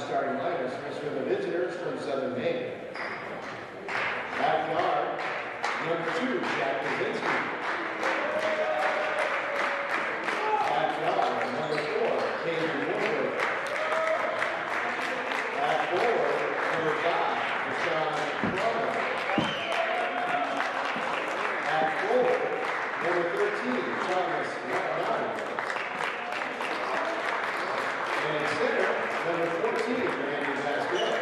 starting lineups for the visitors from Southern Maine. Backyard, number 2, Jack Kaczynski. Backyard, number 4, Caden Woodward. Back forward, number 5, Deshaun Crowell. Back forward, number 13, Thomas McDonald. And center, number 14, Randy Vasquez.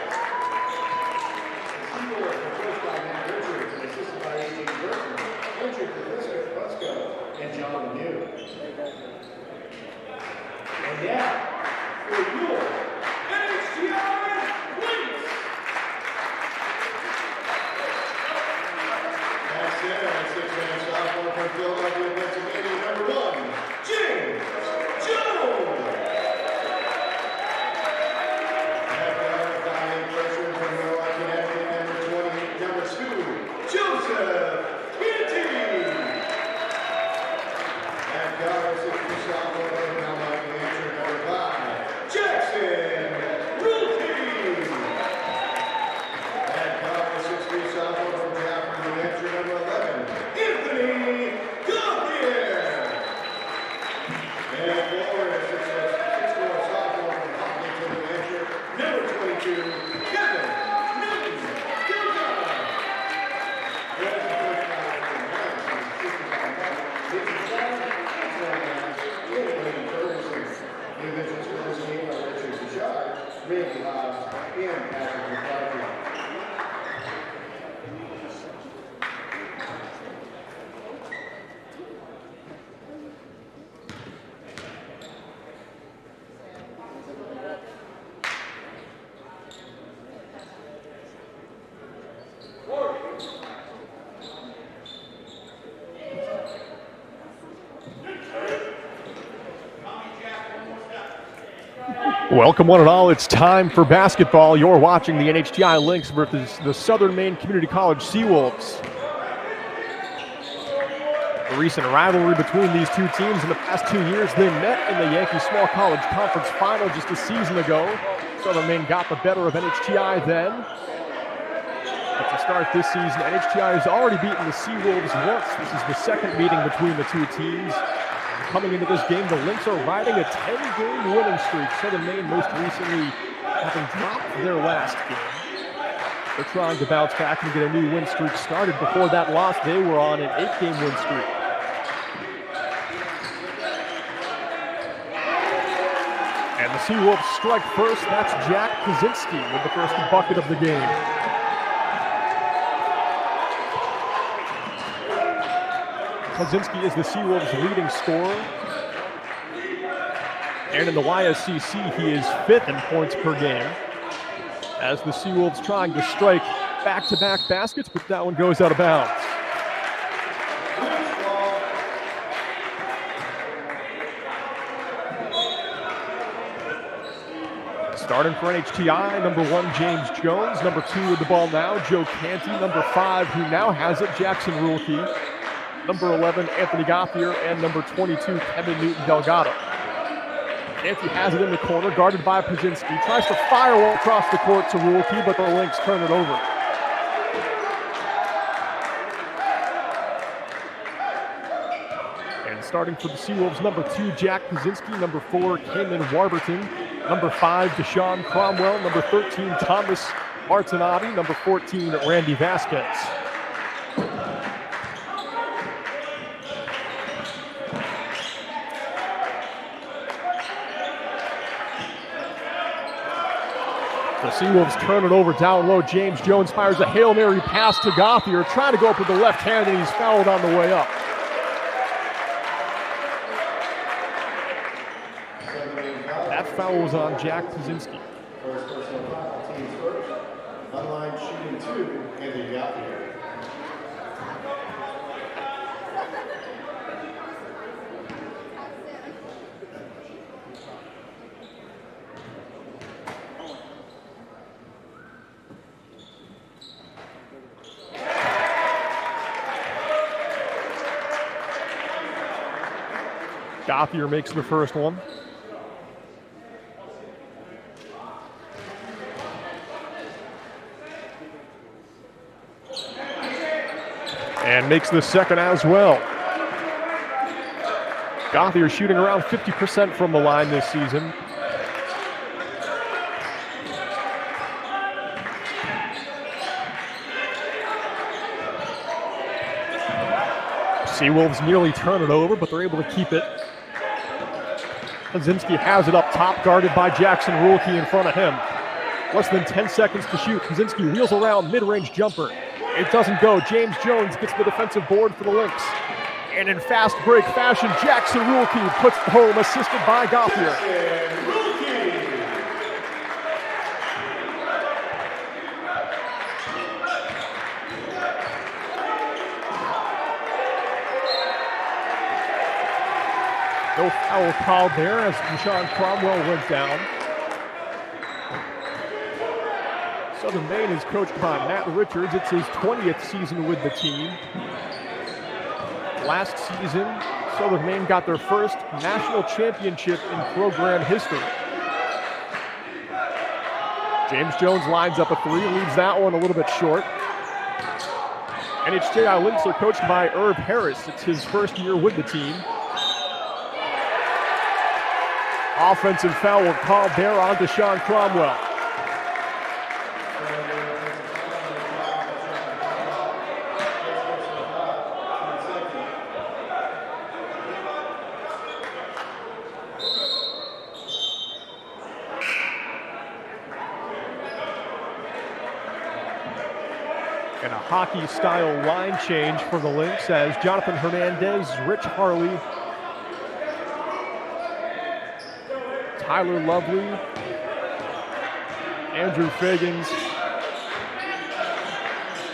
The Seawolves were coached by Matt Richards and assisted by A.J. Burton, Andrew Fusco, and John Lemieux. And now, for your NHTI Lynx. That's it, and 6-man sophomore from Philadelphia, Pennsylvania, number 1, James Jones. Joseph Canty. At guard, 6-man sophomore, number 5, Jackson Rulke. At guard, 6-man sophomore from Jaffrey, New Hampshire, number 11, Anthony Gauthier. And forward, 6'4" sophomore from Hopkinton, New Hampshire, number 22, Kevin Newton. Individuals for this game are Richard Bouchard, Randy Hobbs, and Patrick McCarthy. Welcome one and all, it's time for basketball. You're watching the NHTI Lynx versus the Southern Maine Community College Seawolves. A recent rivalry between these two teams in the past 2 years. They met in the Yankee Small College Conference Final just a season ago. Southern Maine got the better of NHTI then. But to start this season, NHTI has already beaten the Seawolves once. This is the second meeting between the two teams. Coming into this game, the Lynx are riding a 10-game winning streak. Southern Maine most recently having dropped their last game. They're trying to bounce back and get a new win streak started. Before that loss, they were on an 8-game win streak. And the Seawolves strike first. That's Jack Kaczynski with the first bucket of the game. Kaczynski is the Seawolves' leading scorer. And in the YSCC, he is 5th in points per game. As the Seawolves trying to strike back-to-back baskets, but that one goes out of bounds. Starting for NHTI, number 1, James Jones. Number 2 with the ball now, Joe Canty. Number 5, who now has it, Jackson Rulke. Number 11, Anthony Gauthier, and number 22, Kevin Newton Delgado. Canty has it in the corner, guarded by Kaczynski. Tries to fire one across the court to Rulke, but the Lynx turn it over. And starting for the Seawolves, number 2, Jack Kaczynski. Number 4, Kamen Warburton. Number 5, Deshaun Cromwell. Number 13, Thomas Martinotti. Number 14, Randy Vasquez. The Seawolves turn it over down low. James Jones fires a Hail Mary pass to Gauthier, trying to go up with the left hand, and he's fouled on the way up. That foul was on Jack Kaczynski. First personal foul, team's first. On line shooting 2, Anthony Gauthier. Gauthier makes the first one. and makes the second as well. Gauthier shooting around 50% from the line this season. Seawolves nearly turn it over, but they're able to keep it. Kaczynski has it up top, guarded by Jackson Ruhlke in front of him. Less than 10 seconds to shoot. Kaczynski wheels around, mid-range jumper. It doesn't go. James Jones gets the defensive board for the Lynx. And in fast break fashion, Jackson Ruhlke puts it home, assisted by Gauthier. No foul called there as Deshaun Cromwell went down. Southern Maine is coached by Matt Richards. It's his 20th season with the team. Last season, Southern Maine got their first national championship in program history. James Jones lines up a three, leaves that one a little bit short. NHTI Lynx are coached by Irv Harris. It's his first year with the team. Offensive foul called there on Deshaun Cromwell. And a hockey-style line change for the Lynx as Jonathan Hernandez, Rich Harley, Tyler Lovely, Andrew Fagans,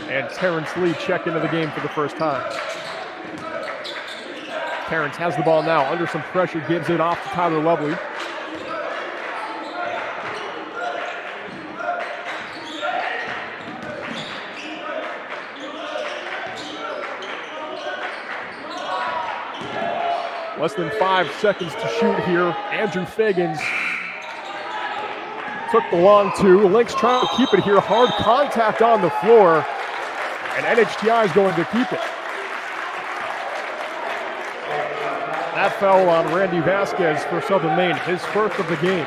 and Terrence Lee check into the game for the first time. Terrence has the ball now, under some pressure, gives it off to Tyler Lovely. Less than 5 seconds to shoot here. Andrew Fagans took the long two. Lynx trying to keep it here. Hard contact on the floor. And NHTI is going to keep it. That foul on Randy Vasquez for Southern Maine, his first of the game.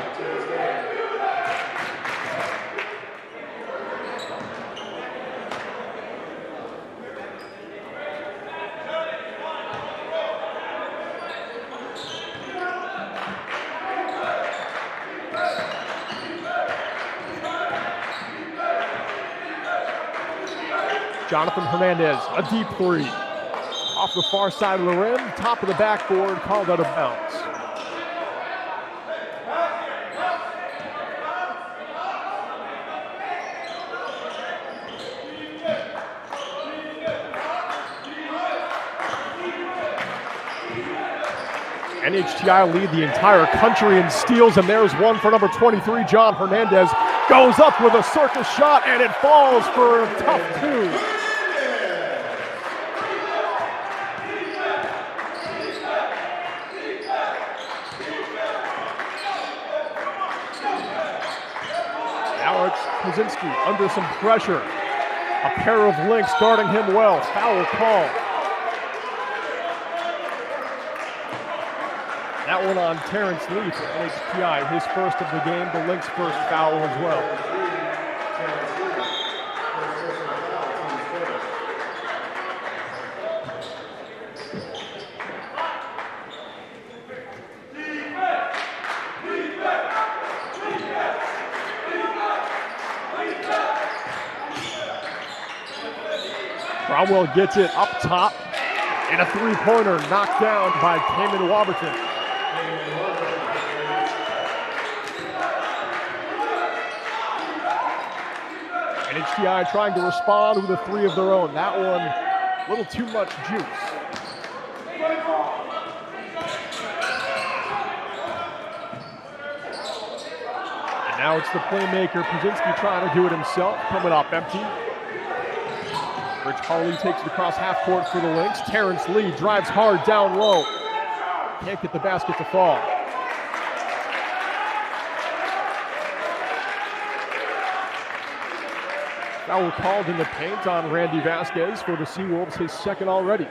Jonathan Hernandez, a deep three. Off the far side of the rim, top of the backboard, called out of bounds. NHTI lead the entire country in steals, and there's one for number 23, John Hernandez. Goes up with a circus shot, and it falls for a tough two. Kaczynski under some pressure. A pair of Lynx guarding him well. Foul call. That one on Terrence Lee for NHTI, his first of the game, the Lynx first foul as well. Cromwell gets it up top, and a three-pointer knocked down by Cayman Waberton. NHTI trying to respond with a three of their own. That one, a little too much juice. And now it's the playmaker, Kaczynski, trying to do it himself, coming up empty. Rich Harley takes it across half court for the Lynx. Terrence Lee drives hard down low. Can't get the basket to fall. Foul called in the paint on Randy Vasquez for the Seawolves, his second already.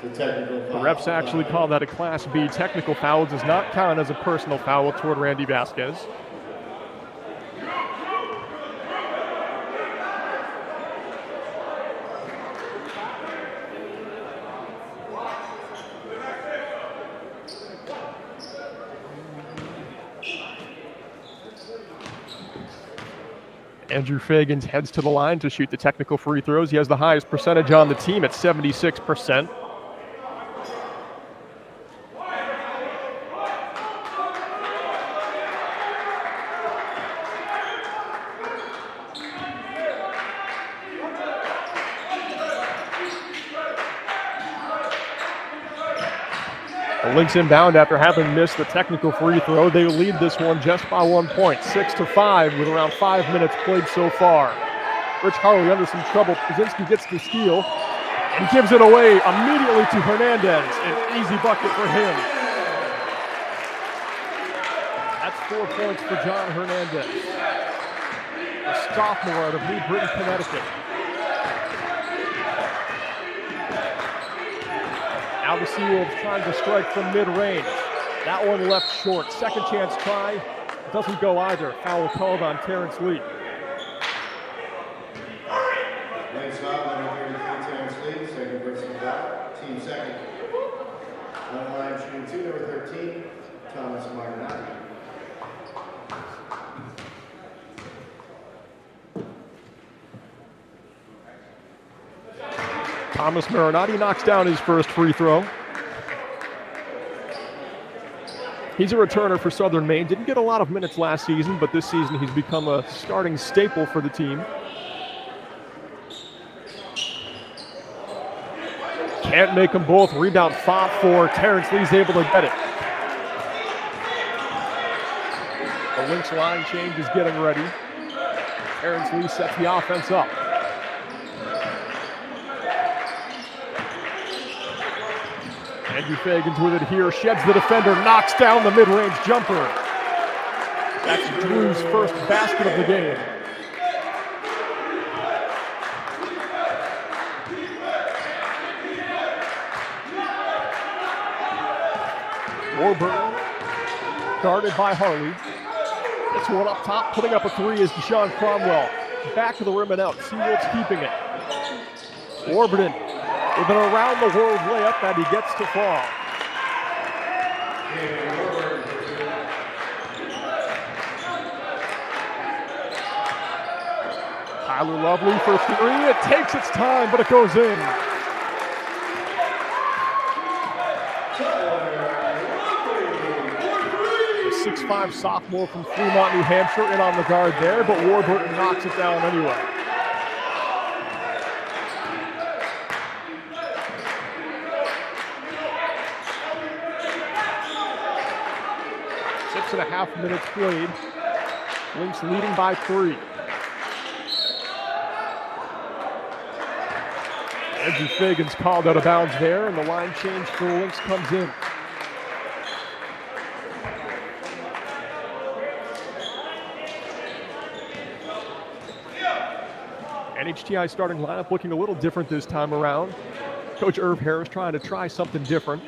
The refs actually call that a Class B technical foul. It does not count as a personal foul toward Randy Vasquez. Andrew Fagans heads to the line to shoot the technical free throws. He has the highest percentage on the team at 76%. The Lynx inbound after having missed the technical free throw. They lead this one just by 1 point, 6-5, with around 5 minutes played so far. Rich Harley under some trouble. Krasinski gets the steal and gives it away immediately to Hernandez. An easy bucket for him. That's 4 points for John Hernandez, a sophomore out of New Britain, Connecticut. Now the Seawolves trying to strike from mid-range. That one left short. Second chance try. Doesn't go either. Foul called on Terrence Lee. Lynx foul, number 33, Terrence Lee. Second personal foul. Team second. On line shooting 2, number 13, Thomas Marinati. Thomas Marinati knocks down his first free throw. He's a returner for Southern Maine. Didn't get a lot of minutes last season, but this season he's become a starting staple for the team. Can't make them both. Rebound fought for. Terrence Lee's able to get it. The Lynx line change is getting ready. Terrence Lee sets the offense up. Andrew Fagans with it here, sheds the defender, knocks down the mid-range jumper. That's Drew's first basket of the game. Warburton, guarded by Harley. Gets one up top, putting up a three is Deshaun Cromwell. Back to the rim and out, Seawolves keeping it. Warburton with an around-the-world layup that he gets to fall. Tyler Lovely for three. It takes its time, but it goes in. The 6'5" sophomore from Fremont, New Hampshire, in on the guard there, but Warburton knocks it down anyway. And a half minutes played. Lynx leading by 3. Andrew Fagans called out of bounds there, and the line change for Lynx comes in. NHTI starting lineup looking a little different this time around. Coach Irv Harris trying to try something different.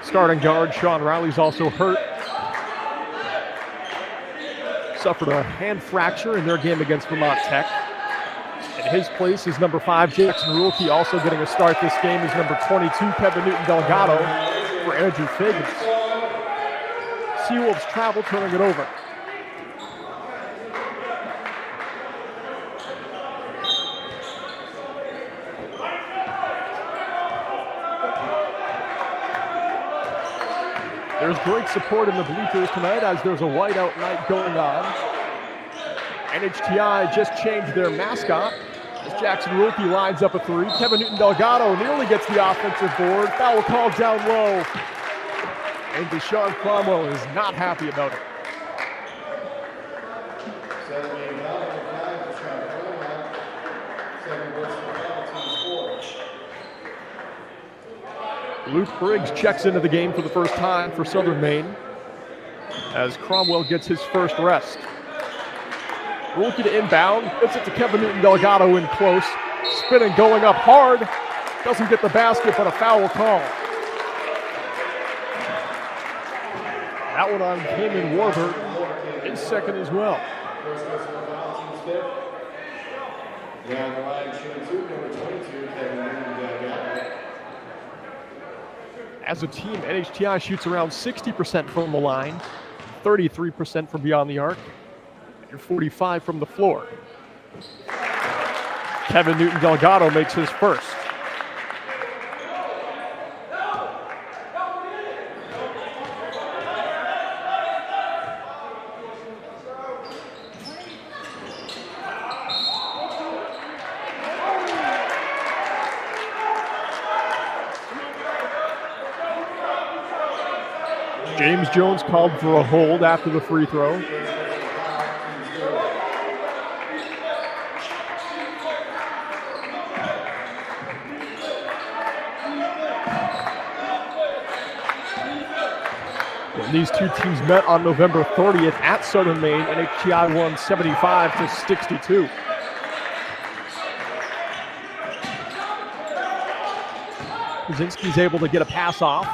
Starting guard Sean Riley's also hurt. Suffered a hand fracture in their game against Vermont Tech. In his place is number 5, Jackson Ruhlke, also getting a start this game is number 22, Kevin Newton Delgado for Andrew Fagans. Seawolves travel, turning it over. There's great support in the bleachers tonight as there's a whiteout night going on. NHTI just changed their mascot as Jackson Ruhlke lines up a three. Kevin Newton Delgado nearly gets the offensive board. Foul called down low. And Deshaun Cromwell is not happy about it. Luke Briggs checks into the game for the first time for Southern Maine as Cromwell gets his first rest. Rookie to inbound, gets it to Kevin Newton Delgado in close. Spinning, going up hard. Doesn't get the basket, but a foul call. That one on Cayman Warburton, his second as well. Down the line, shooting two, number 22, Kevin Newton Delgado. As a team, NHTI shoots around 60% from the line, 33% from beyond the arc, and 45% from the floor. Kevin Newton Delgado makes his first. James Jones called for a hold after the free throw. When these two teams met on November 30th at Southern Maine, NHTI won 75-62. Kaczynski's able to get a pass off.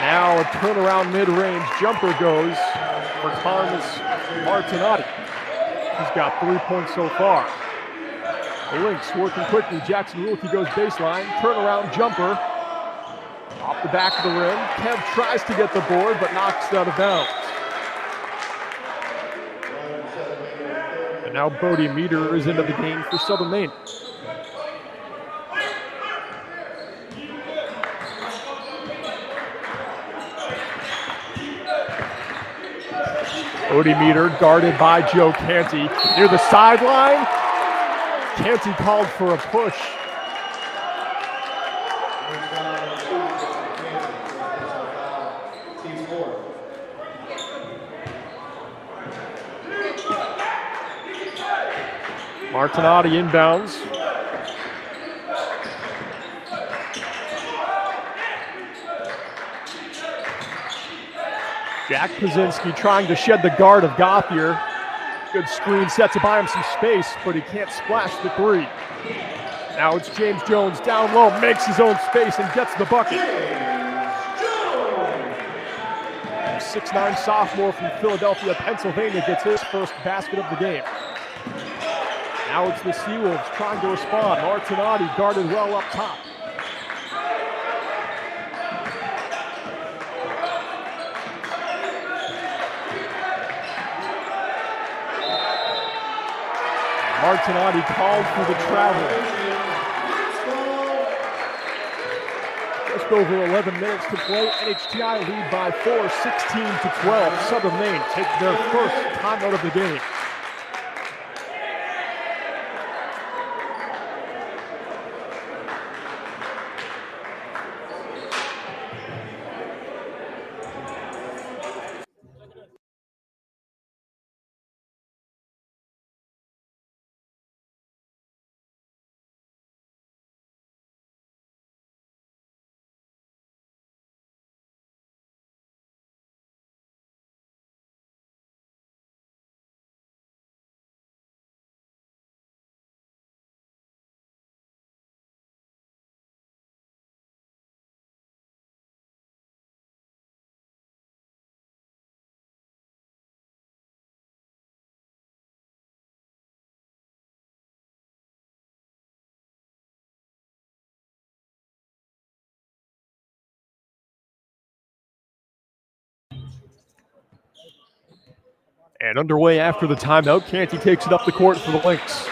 Now a turnaround mid-range jumper goes for Carlos Martinotti. He's got 3 points so far. The Lynx working quickly. Jackson Wilkie goes baseline. Turnaround jumper. Off the back of the rim. Kev tries to get the board, but knocks it out of bounds. And now Bodie Meter is into the game for Southern Maine. Bodie Meter guarded by Joe Canty near the sideline. Canty called for a push. Martinotti inbounds. Jack Kaczynski trying to shed the guard of Gothier. Good screen, sets to buy him some space, but he can't splash the three. Now it's James Jones down low, makes his own space and gets the bucket. 6'9" sophomore from Philadelphia, Pennsylvania gets his first basket of the game. Now it's the Seawolves trying to respond. Martinotti guarded well up top. Martinotti called for the travel. Just over 11 minutes to play. NHTI lead by 4, 16-12. Southern Maine take their first timeout of the game. And underway after the timeout, Canty takes it up the court for the Lynx.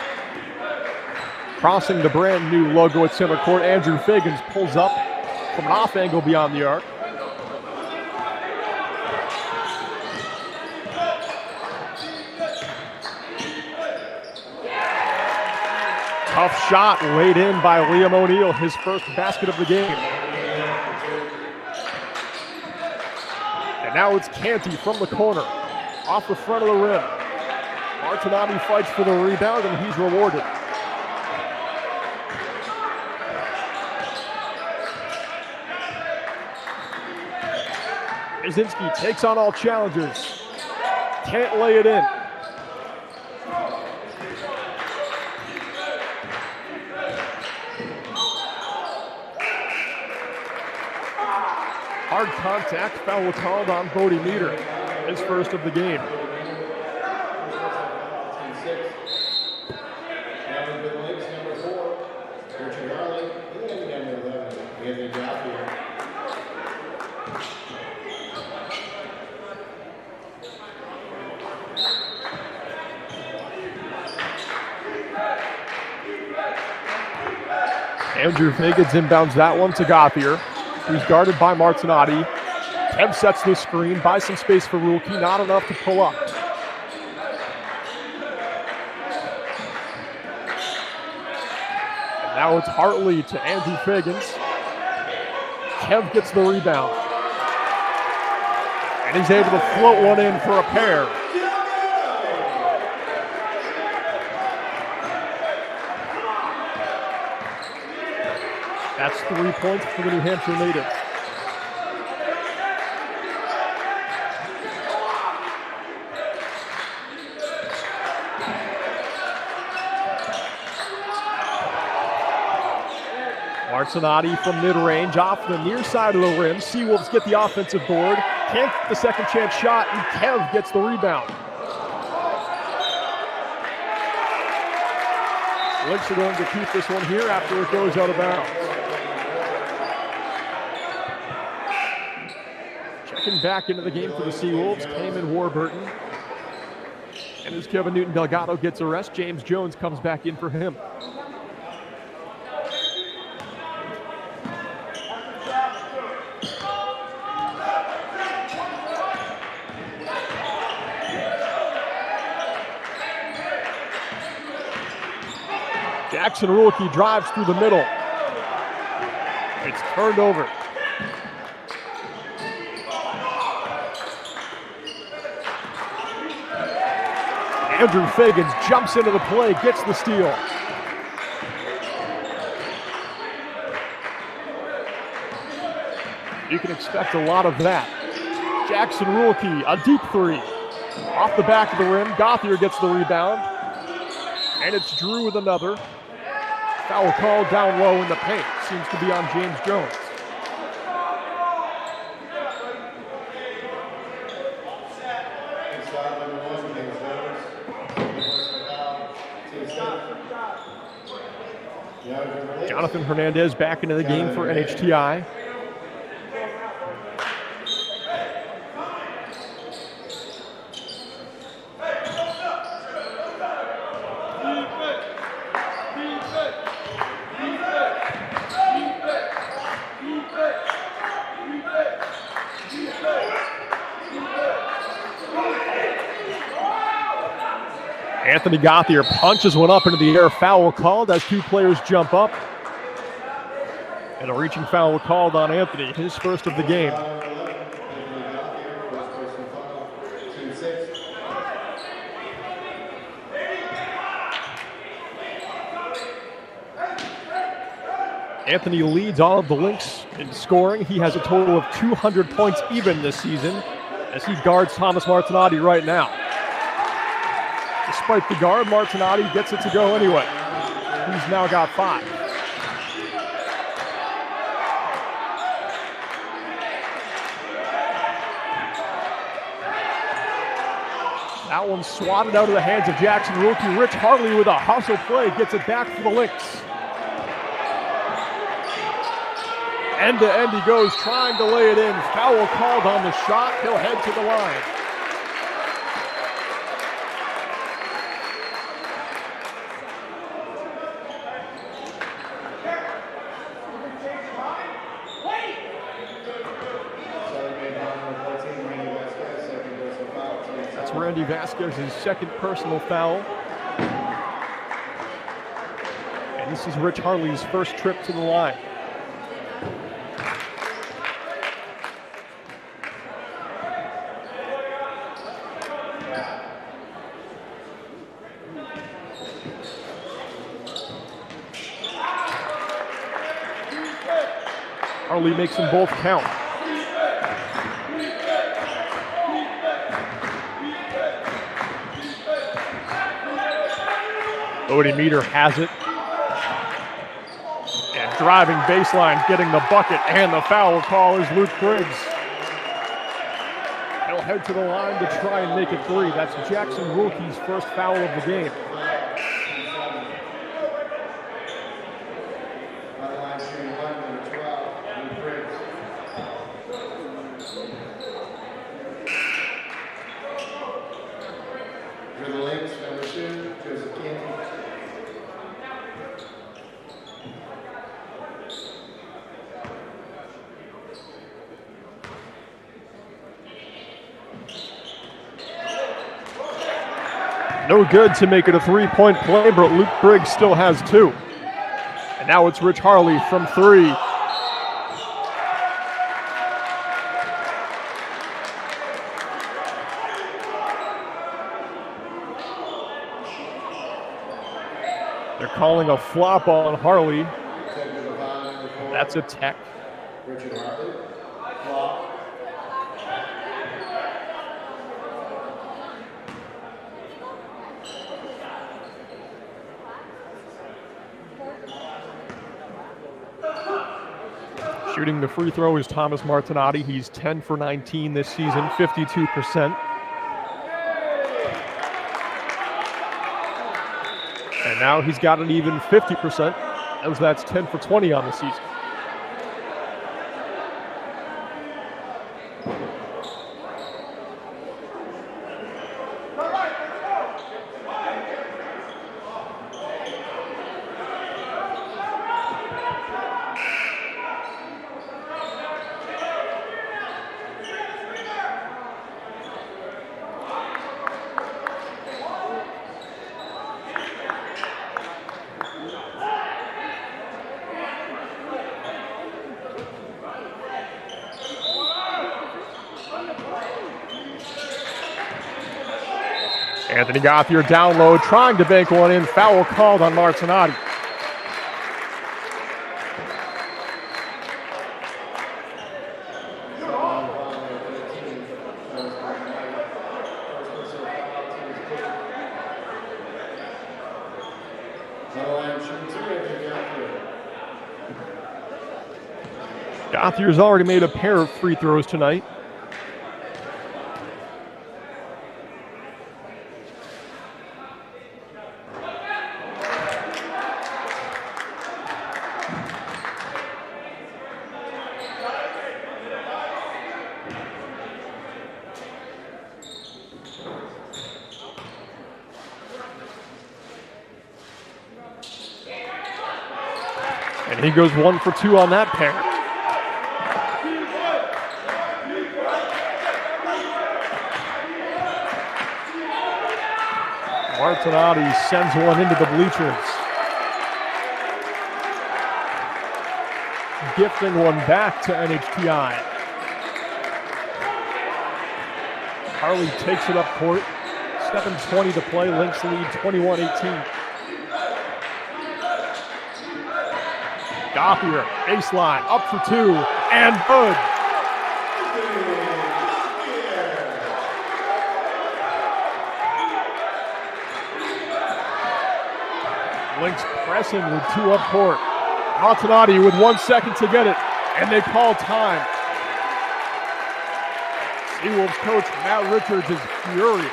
Crossing the brand new logo at center court, Andrew Fagans pulls up from an off angle beyond the arc. Tough shot laid in by Liam O'Neill, his first basket of the game. And now it's Canty from the corner, off the front of the rim. Martinotti fights for the rebound and he's rewarded. Kaczynski takes on all challengers. Can't lay it in. Hard contact, foul called on Bodie Meter, his first of the game. Andrew Fagans inbounds that one to Gauthier, who's guarded by Martinotti. Kev sets the screen, buys some space for Rulke, not enough to pull up. And now it's Hartley to Andrew Fagans. Kev gets the rebound. And he's able to float one in for a pair. That's 3 points for the New Hampshire native. Martinotti from mid-range off the near side of the rim. Seawolves get the offensive board. Can't get the second chance shot, and Kev gets the rebound. Lynx are going to keep this one here after it goes out of bounds. Checking back into the game for the Seawolves, Cayman Warburton. And as Kevin Newton Delgado gets a rest, James Jones comes back in for him. Jackson Rulke drives through the middle. It's turned over. Andrew Fagans jumps into the play, gets the steal. You can expect a lot of that. Jackson Rulke, a deep three. Off the back of the rim, Gauthier gets the rebound. And it's Drew with another. Foul call down low in the paint. Seems to be on James Jones. Jonathan Hernandez back into the game for NHTI. Anthony Gauthier punches one up into the air. Foul called as two players jump up. And a reaching foul called on Anthony, his first of the game. Anthony leads all of the Lynx in scoring. He has a total of 200 points even this season as he guards Thomas Martinotti right now. Despite the guard, Martinotti gets it to go anyway. He's now got 5. That one swatted out of the hands of Jackson Rulke. Rich Hartley with a hustle play gets it back for the Lynx. End to end he goes, trying to lay it in. Foul called on the shot. He'll head to the line. Randy Vasquez's second personal foul. And this is Rich Hartley's first trip to the line. Hartley makes them both count. Bodie Meter has it. And driving baseline, getting the bucket, and the foul call is Luke Briggs. He'll head to the line to try and make it 3. That's Jackson Wilkie's first foul of the game. For the Lynx, number 2, Joseph Canty. No good to make it a 3-point play, but Luke Briggs still has 2. And now it's Rich Harley from 3. They're calling a flop on Harley. That's a tech. Richard Harley, flop. Shooting the free throw is Thomas Martinotti. He's 10 for 19 this season, 52%. And now he's got an even 50%, as that's 10 for 20 on the season. Anthony Gauthier down low, trying to bank one in. Foul called on Martinotti. Gauthier's already made a pair of free throws tonight. And he goes 1 for 2 on that pair. Martinotti sends one into the bleachers. Gifting one back to NHTI. Harley takes it up court. 7:20 to play. Lynx lead 21-18. Gauthier, baseline, up for 2, and good. Lynx pressing with 2 up court. Martinotti with 1 second to get it, and they call time. Seawolves coach Matt Richards is furious.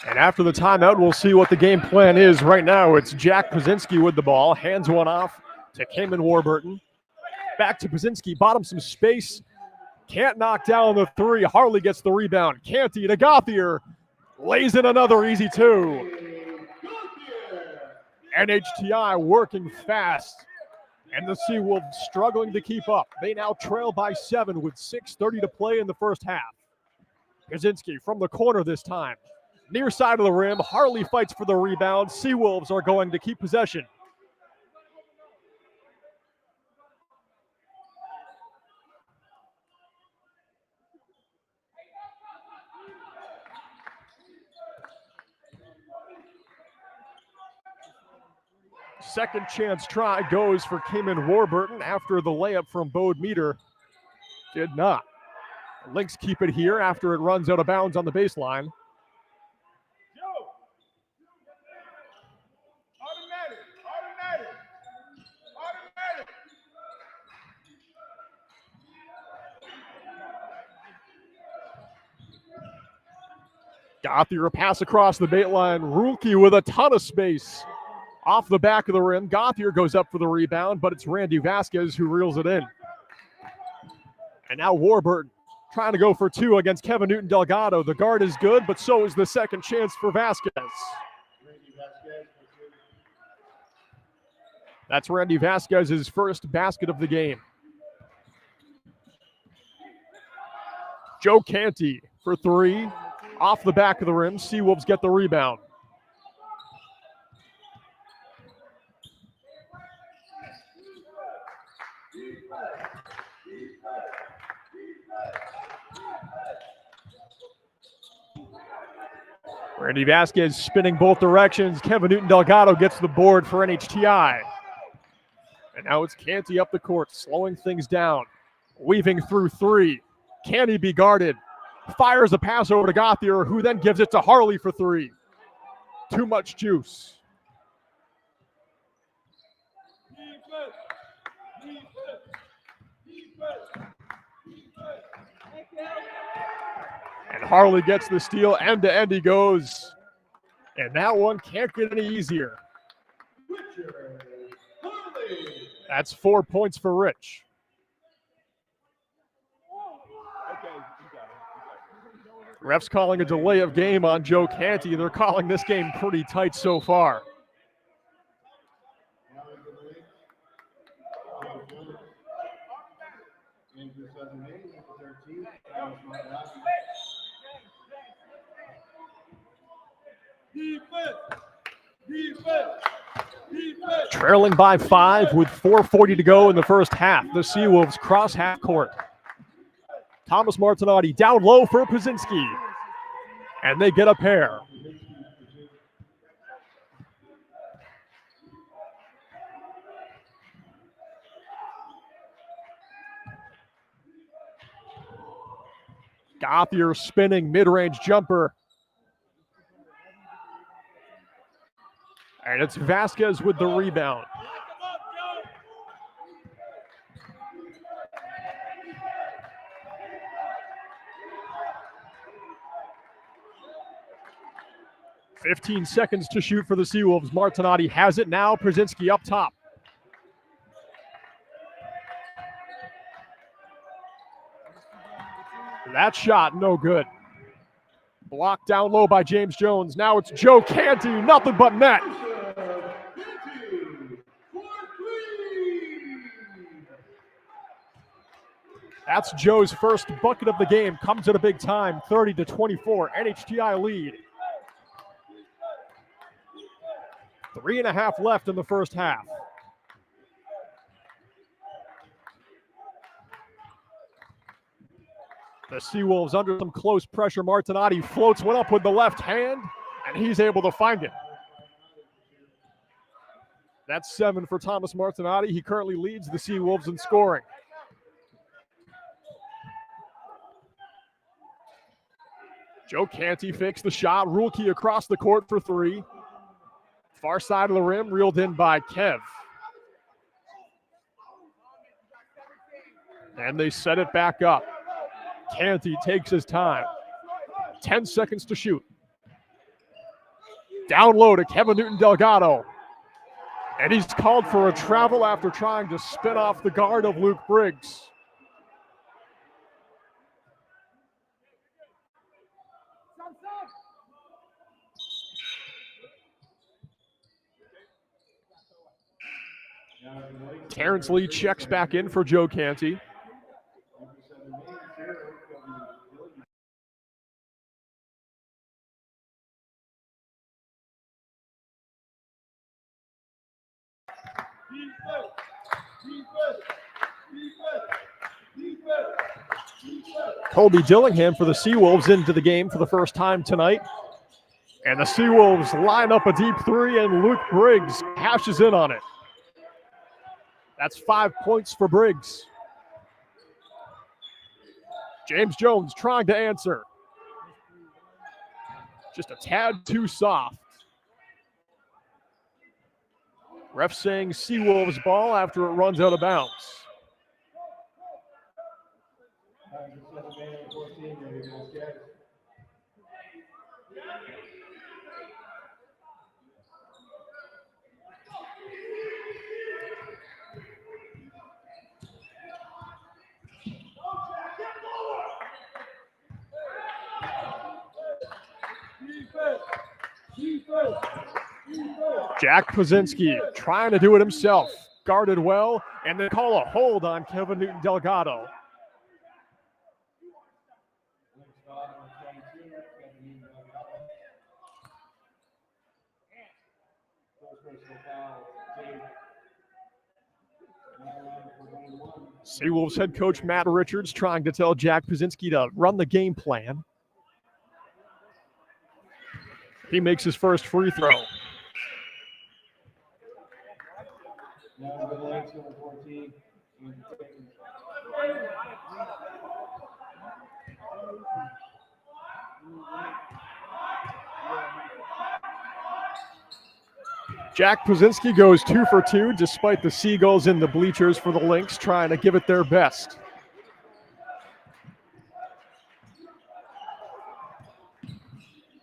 And after the timeout, we'll see what the game plan is. Right now, it's Jack Pazinski with the ball. Hands one off to Cayman Warburton. Back to Pazinski. Bottom some space. Can't knock down the 3. Harley gets the rebound. Canty to Gauthier. Lays in another easy two. NHTI working fast, and the Seawolves struggling to keep up. They now trail by 7 with 6:30 to play in the first half. Kaczynski from the corner this time. Near side of the rim, Harley fights for the rebound. Seawolves are going to keep possession. Second chance try goes for Cayman Warburton after the layup from Bode Meter did not. Lynx keep it here after it runs out of bounds on the baseline. Gauthier, a pass across the baseline. Rulke with a ton of space off the back of the rim. Gauthier goes up for the rebound, but it's Randy Vasquez who reels it in. And now Warburton trying to go for two against Kevin Newton Delgado. The guard is good, but so is the second chance for Vasquez. That's Randy Vasquez's first basket of the game. Joe Canty for three. Off the back of the rim. Seawolves get the rebound. Randy Vasquez spinning both directions. Kevin Newton Delgado gets the board for NHTI. And now it's Canty up the court, slowing things down. Weaving through three. Can he be guarded? Fires a pass over to Gauthier, who then gives it to Harley for three. Too much juice. And Harley gets the steal. End to end he goes. And that one can't get any easier. That's 4 points for Rich. Refs calling a delay of game on Joe Canty. They're calling this game pretty tight so far. Trailing by 5 with 4:40 to go in the first half. The Seawolves cross half court. Thomas Martinotti down low for Pazinski. And they get a pair. Gauthier spinning mid-range jumper. And it's Vasquez with the rebound. .15 seconds to shoot for the Seawolves. Martinotti has it now. Brzezinski up top. That shot, no good. Blocked down low by James Jones. Now it's Joe Canty, nothing but net. That's Joe's first bucket of the game. Comes at a big time, 30-24. NHTI lead. 3.5 left in the first half. The Seawolves under some close pressure. Martinotti floats one up with the left hand, and he's able to find it. That's 7 for Thomas Martinotti. He currently leads the Seawolves in scoring. Joe Canty fakes the shot. Rulke across the court for three. Far side of the rim, reeled in by Kev. And they set it back up. Canty takes his time. 10 seconds to shoot. Down low to Kevin Newton Delgado. And he's called for a travel after trying to spin off the guard of Luke Briggs. Terrence Lee checks back in for Joe Canty. Colby Dillingham for the Seawolves into the game for the first time tonight. And the Seawolves line up a deep three, and Luke Briggs cashes in on it. That's 5 points for Briggs. James Jones trying to answer. Just a tad too soft. Ref saying Seawolves ball after it runs out of bounds. Jack Pazinski trying to do it himself. Guarded well, and they call a hold on Kevin Newton Delgado. Seawolves head coach Matt Richards trying to tell Jack Pazinski to run the game plan. He makes his first free throw. Jack Pazinski goes 2 for 2 despite the Seagulls in the bleachers for the Lynx trying to give it their best.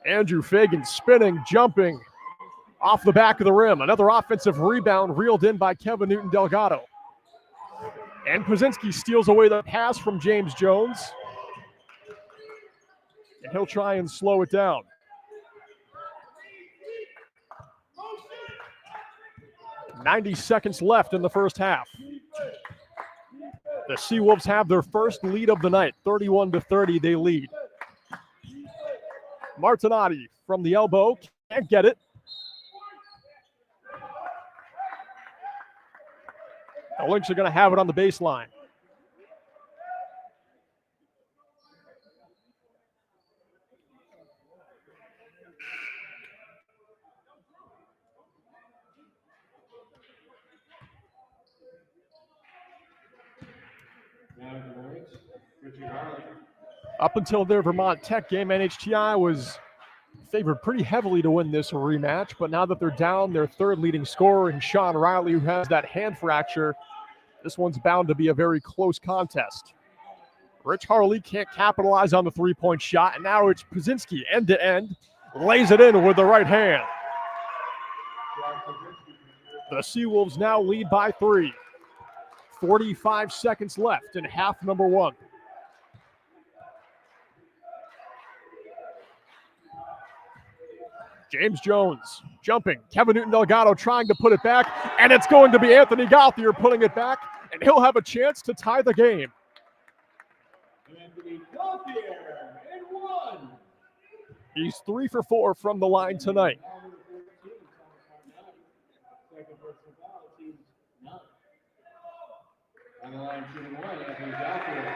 Andrew Fagan spinning, jumping off the back of the rim. Another offensive rebound reeled in by Kevin Newton Delgado. And Pazinski steals away the pass from James Jones. And he'll try and slow it down. .90 seconds left in the first half. The Seawolves have their first lead of the night. 31-30, they lead. Martinotti from the elbow, can't get it. The Lynx are going to have it on the baseline. Up until their Vermont Tech game, NHTI was favored pretty heavily to win this rematch, but now that they're down their third leading scorer in Sean Riley, who has that hand fracture, this one's bound to be a very close contest. Rich Harley can't capitalize on the three-point shot, and now it's Pazinski end-to-end, lays it in with the right hand. The Seawolves now lead by 3. 45 seconds left in half number 1. James Jones jumping. Kevin Newton Delgado trying to put it back, and it's going to be Anthony Gauthier putting it back, and he'll have a chance to tie the game. Anthony Gauthier and 1. He's 3 for 4 from the line tonight. On the line, shooting 1, Anthony Gauthier.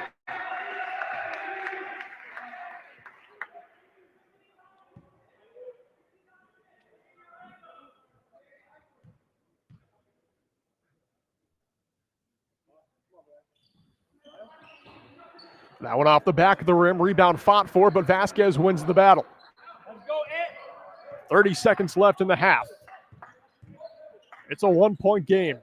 That one off the back of the rim, rebound fought for, but Vasquez wins the battle. Let's go, Ed. 30 seconds left in the half. It's a 1-point game.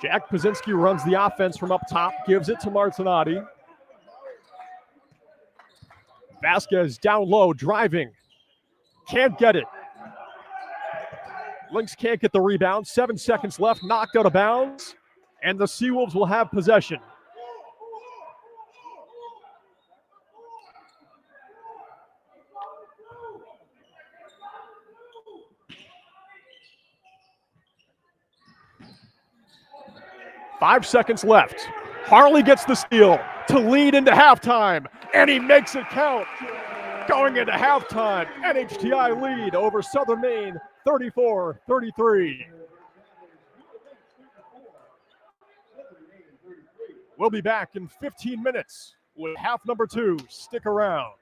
Jack Pazinski runs the offense from up top, gives it to Martinotti. Vasquez down low, driving. Can't get it. Lynx can't get the rebound. 7 seconds left, knocked out of bounds, and the Seawolves will have possession. 5 seconds left. Harley gets the steal to lead into halftime, and he makes it count. Going into halftime, NHTI lead over Southern Maine, 34-33. We'll be back in 15 minutes with half number 2. Stick around.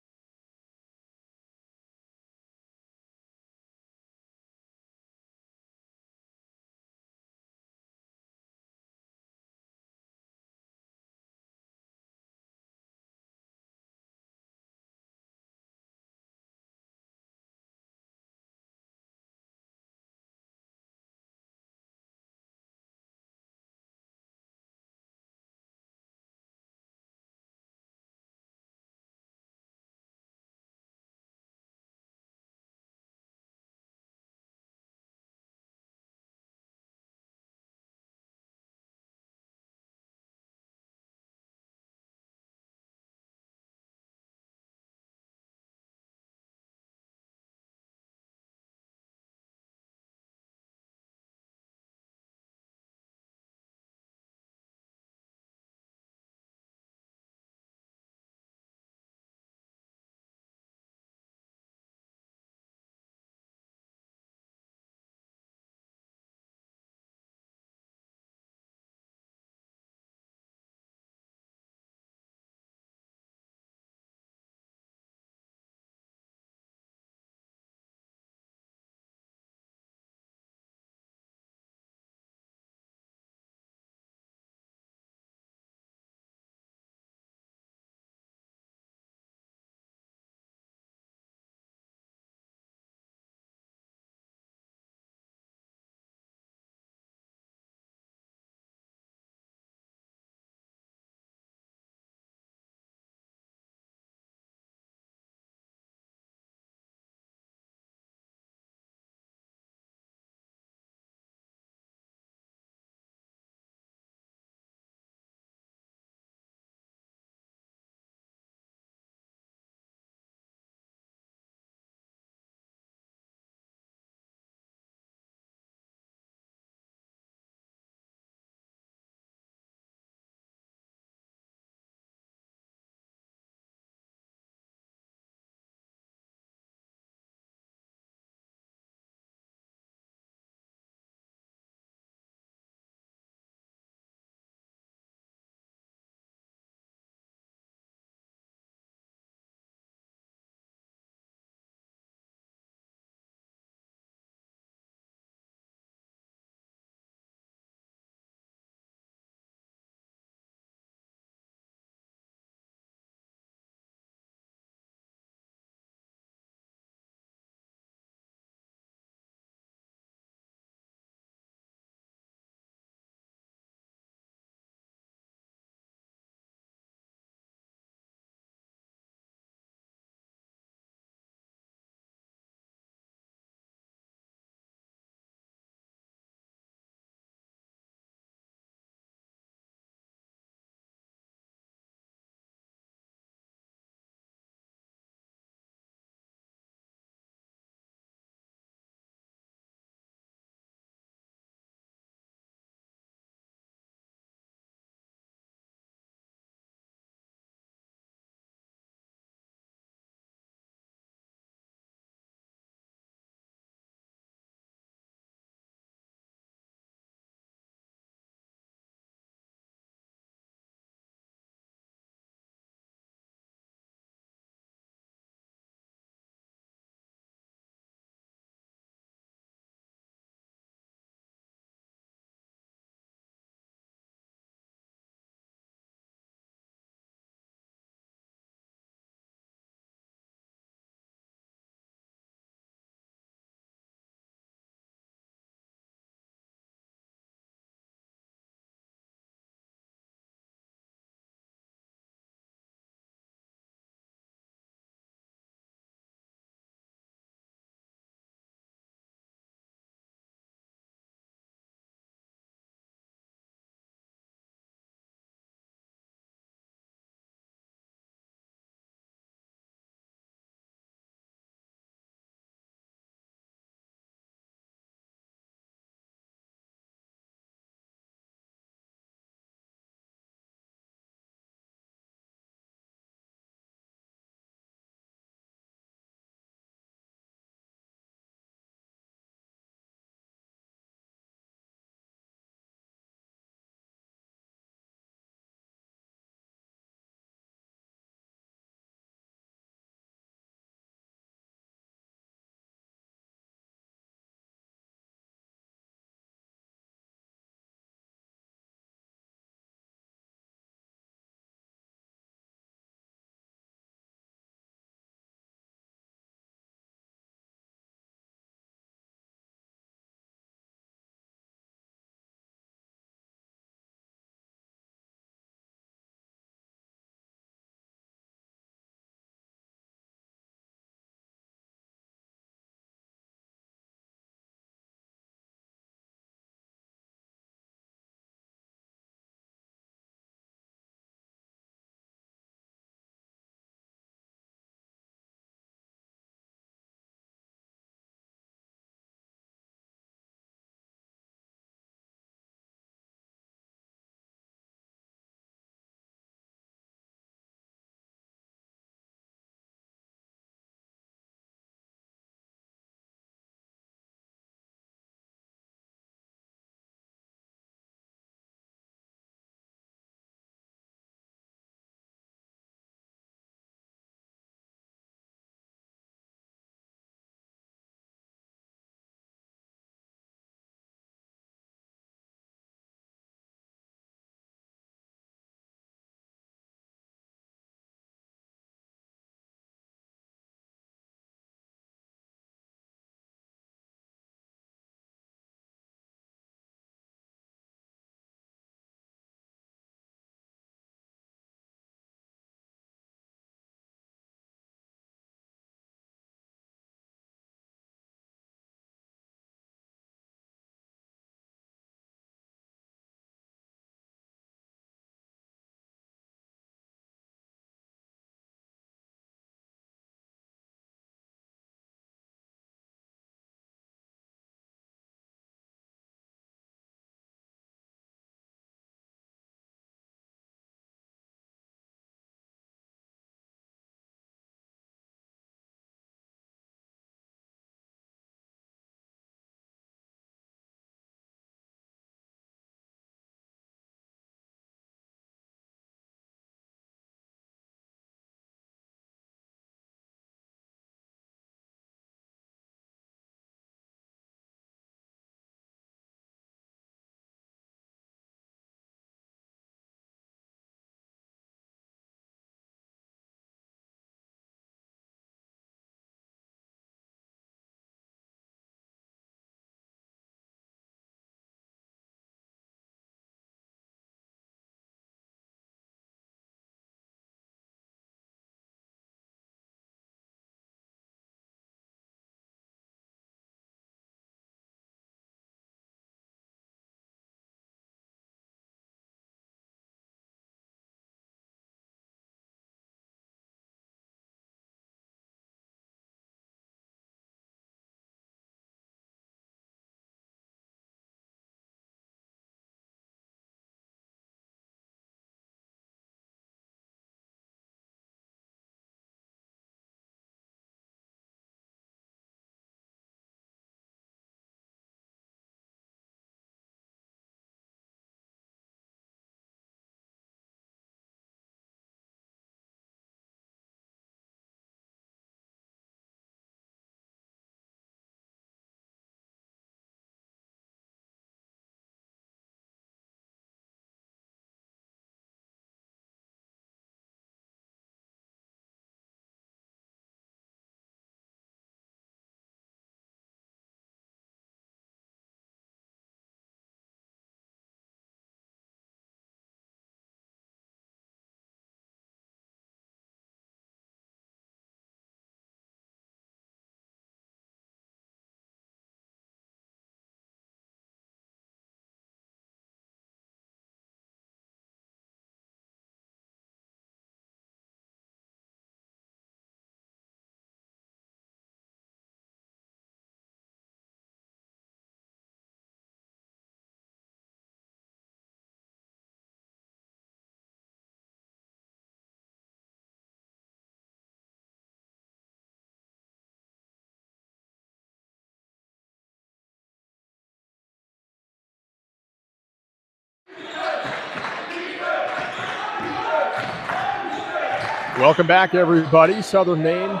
Welcome back, everybody. Southern Maine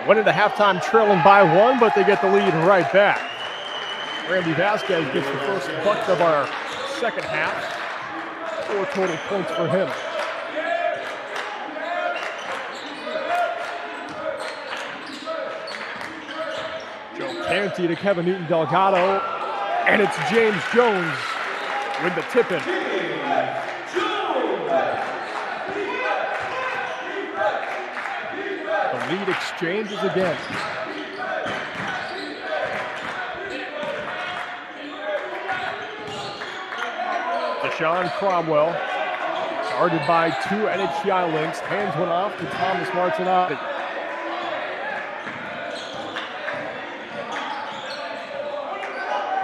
went into halftime trailing by 1, but they get the lead right back. Randy Vasquez gets the first bucket of our second half. 4 total points for him. Joe Canty to Kevin Newton Delgado, and it's James Jones with the tip-in. The lead exchanges again. Deshaun Cromwell, guarded by 2 NHTI Lynx. Hands went off to Thomas Martinotti.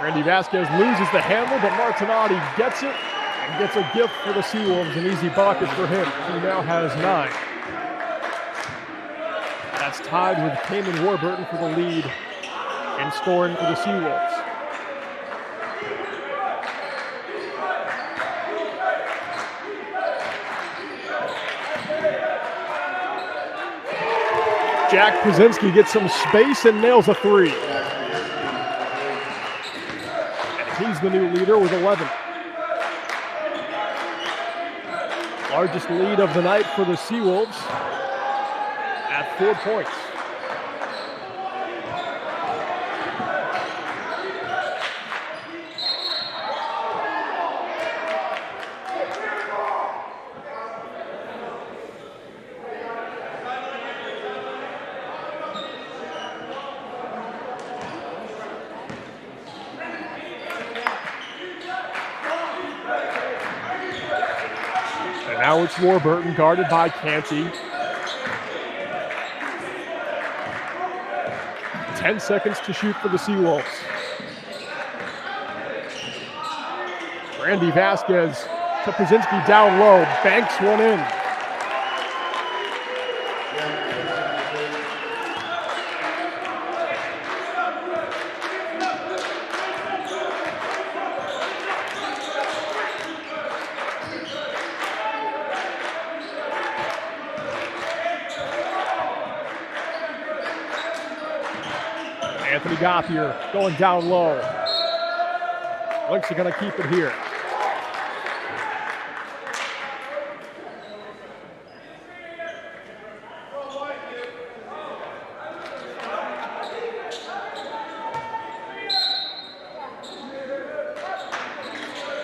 Randy Vasquez loses the handle, but Martinotti gets it and gets a gift for the Seawolves. An easy bucket for him. He now has 9. That's tied with Cayman Warburton for the lead in scoring for the Seawolves. Jack Krasinski gets some space and nails a 3. And he's the new leader with 11. Largest lead of the night for the Seawolves at 4 points. Now it's Warburton, guarded by Canty. 10 seconds to shoot for the Seawolves. Randy Vasquez to Pazinski down low, banks one in. Anthony Gothier going down low. Lynx are going to keep it here.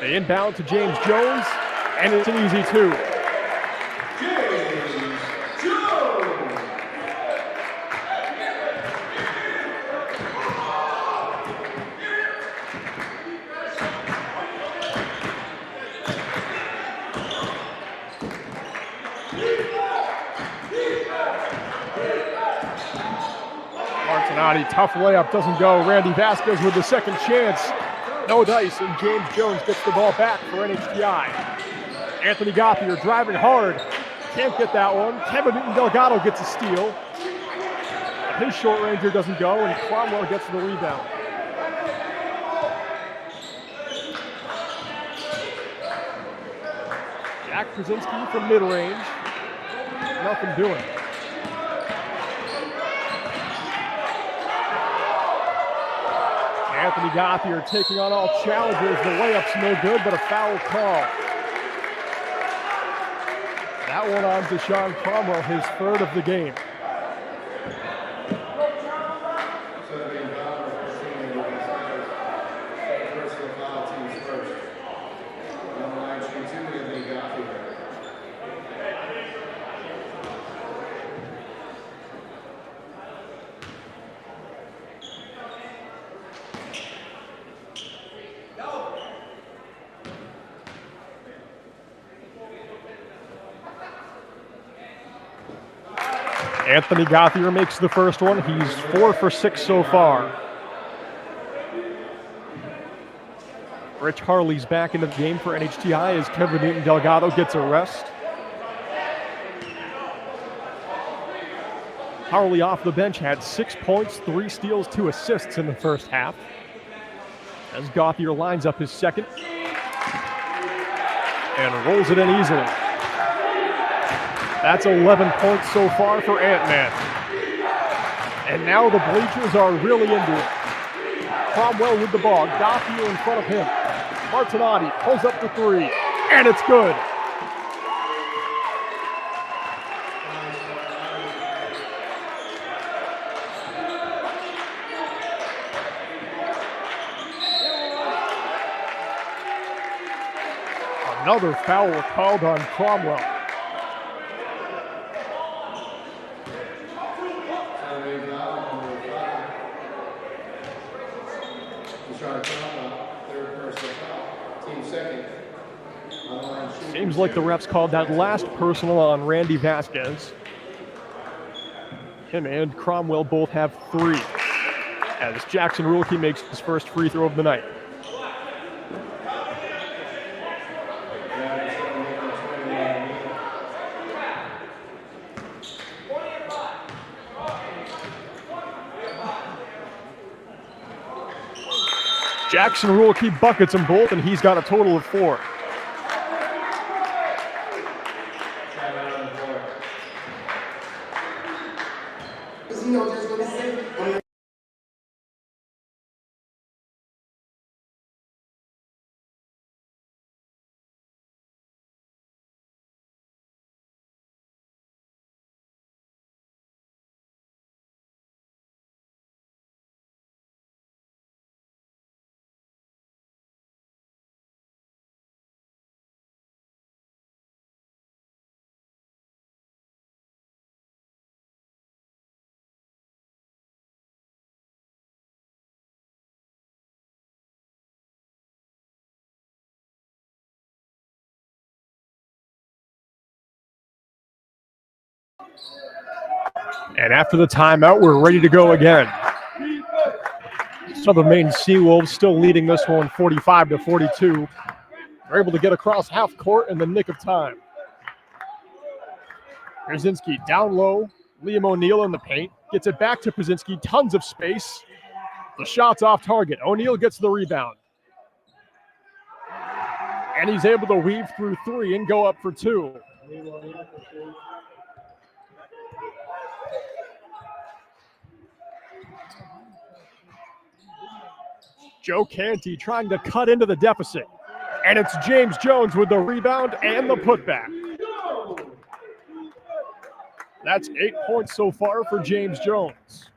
They inbound to James Jones, and it's an easy 2. Martinotti, tough layup, doesn't go. Randy Vasquez with the second chance. No dice, and James Jones gets the ball back for NHTI. Anthony Gothier driving hard. Can't get that one. Kevin Newton Delgado gets a steal. His short ranger doesn't go, and Cromwell gets the rebound. Jack Krasinski from mid-range. Nothing doing. Anthony Gothier taking on all challengers. The layup's no good, but a foul call. That one on Deshaun Cromwell, his 3rd of the game. Anthony Gothier makes the first one. He's 4 for 6 so far. Rich Harley's back into the game for NHTI as Kevin Newton Delgado gets a rest. Harley off the bench had 6 points, 3 steals, 2 assists in the first half. As Gothier lines up his second and rolls it in easily. That's 11 points so far for Ant-Man. And now the bleachers are really into it. Cromwell with the ball. Gaffier in front of him. Martinotti pulls up the three, and it's good. Another foul called on Cromwell. Seems like the refs called that last personal on Randy Vasquez. Him and Cromwell both have 3 as Jackson Ruhlke makes his first free throw of the night. Jackson Ruhlke buckets them both, and he's got a total of 4. And after the timeout, we're ready to go again. So the Maine Seawolves still leading this one 45-42. They're able to get across half court in the nick of time. Brzezinski down low. Liam O'Neill in the paint. Gets it back to Brzezinski. Tons of space. The shot's off target. O'Neill gets the rebound. And he's able to weave through 3 and go up for 2. Joe Canty trying to cut into the deficit. And it's James Jones with the rebound and the putback. That's 8 points so far for James Jones.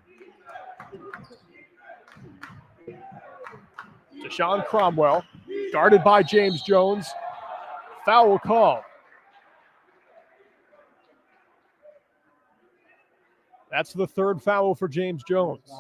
Deshaun Cromwell, guarded by James Jones. Foul call. That's the 3rd foul for James Jones.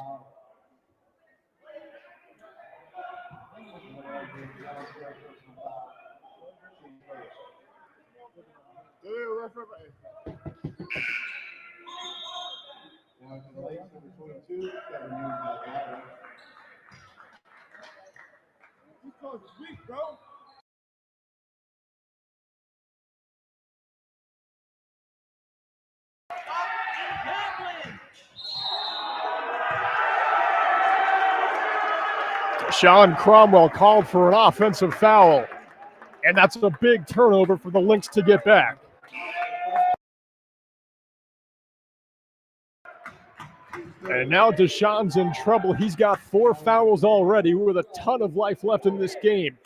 Deshaun Cromwell called for an offensive foul, and that's a big turnover for the Lynx to get back. And now Deshaun's in trouble. He's got 4 fouls already with a ton of life left in this game,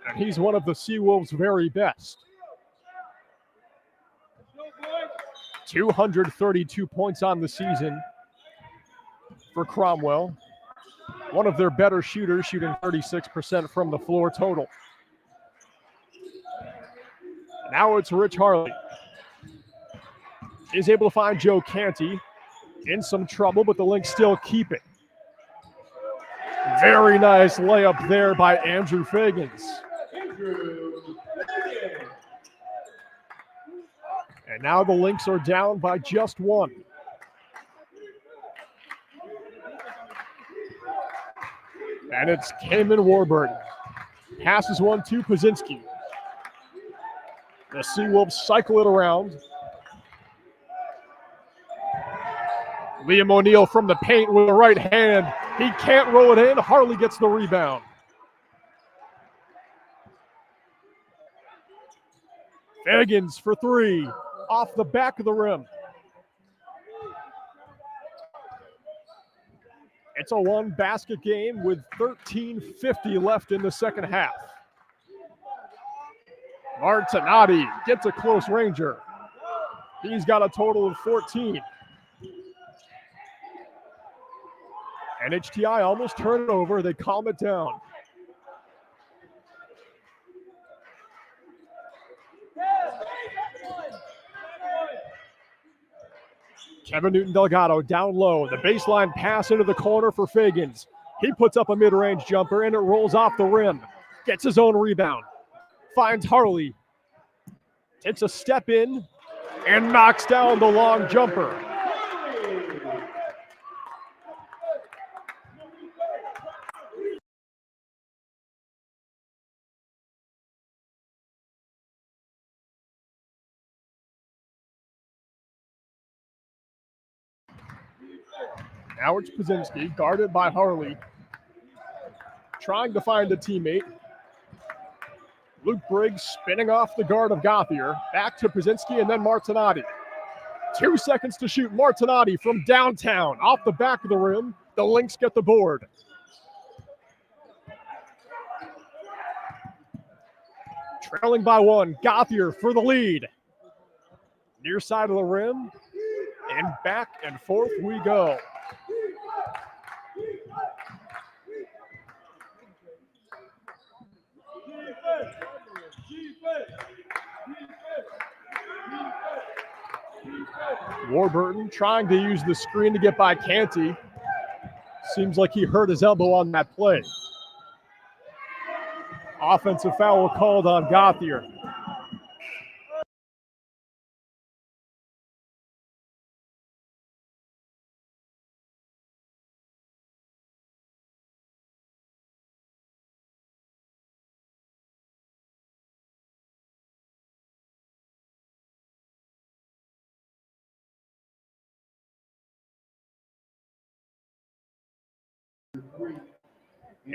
and he's one of the Seawolves' very best. 232 points on the season for Cromwell. One of their better shooters, shooting 36% from the floor total. Now it's Rich Harley. He's able to find Joe Canty in some trouble, but the Lynx still keep it. Very nice layup there by Andrew Fagans. And now the Lynx are down by just 1. And it's Kamen Warburton. Passes one to Brzezinski. The Seawolves cycle it around. Liam O'Neill from the paint with the right hand. He can't roll it in. Harley gets the rebound. Fagans for 3. off the back of the rim. It's a one-basket game with 13:50 left in the second half. Martinati gets a close ranger. He's got a total of 14. NHTI almost turned it over. They calm it down. Kevin Newton-Delgado down low. The baseline pass into the corner for Fagans. He puts up a mid-range jumper, and it rolls off the rim. Gets his own rebound. Finds Harley. Takes a step in and knocks down the long jumper. Now it's Pazinski, guarded by Harley. Trying to find a teammate. Luke Briggs spinning off the guard of Gauthier. Back to Pazinski and then Martinati. 2 seconds to shoot. Martinati from downtown, off the back of the rim. The Lynx get the board. Trailing by one. Gauthier for the lead. Near side of the rim. And back and forth we go. Warburton trying to use the screen to get by Canty. Seems like he hurt his elbow on that play. Offensive foul called on Gauthier.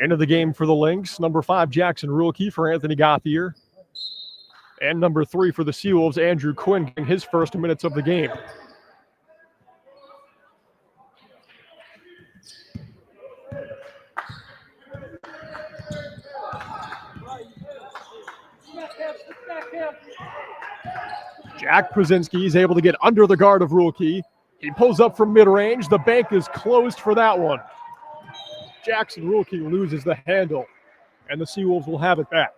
End of the game for the Lynx. Number 5, Jackson Ruhlke for Anthony Gauthier. And number 3 for the Seawolves, Andrew Quinn, getting his first minutes of the game. Jack Pazinski is able to get under the guard of Ruhlke. He pulls up from mid-range. The bank is closed for that one. Jackson Ruhlke loses the handle, and the Seawolves will have it back.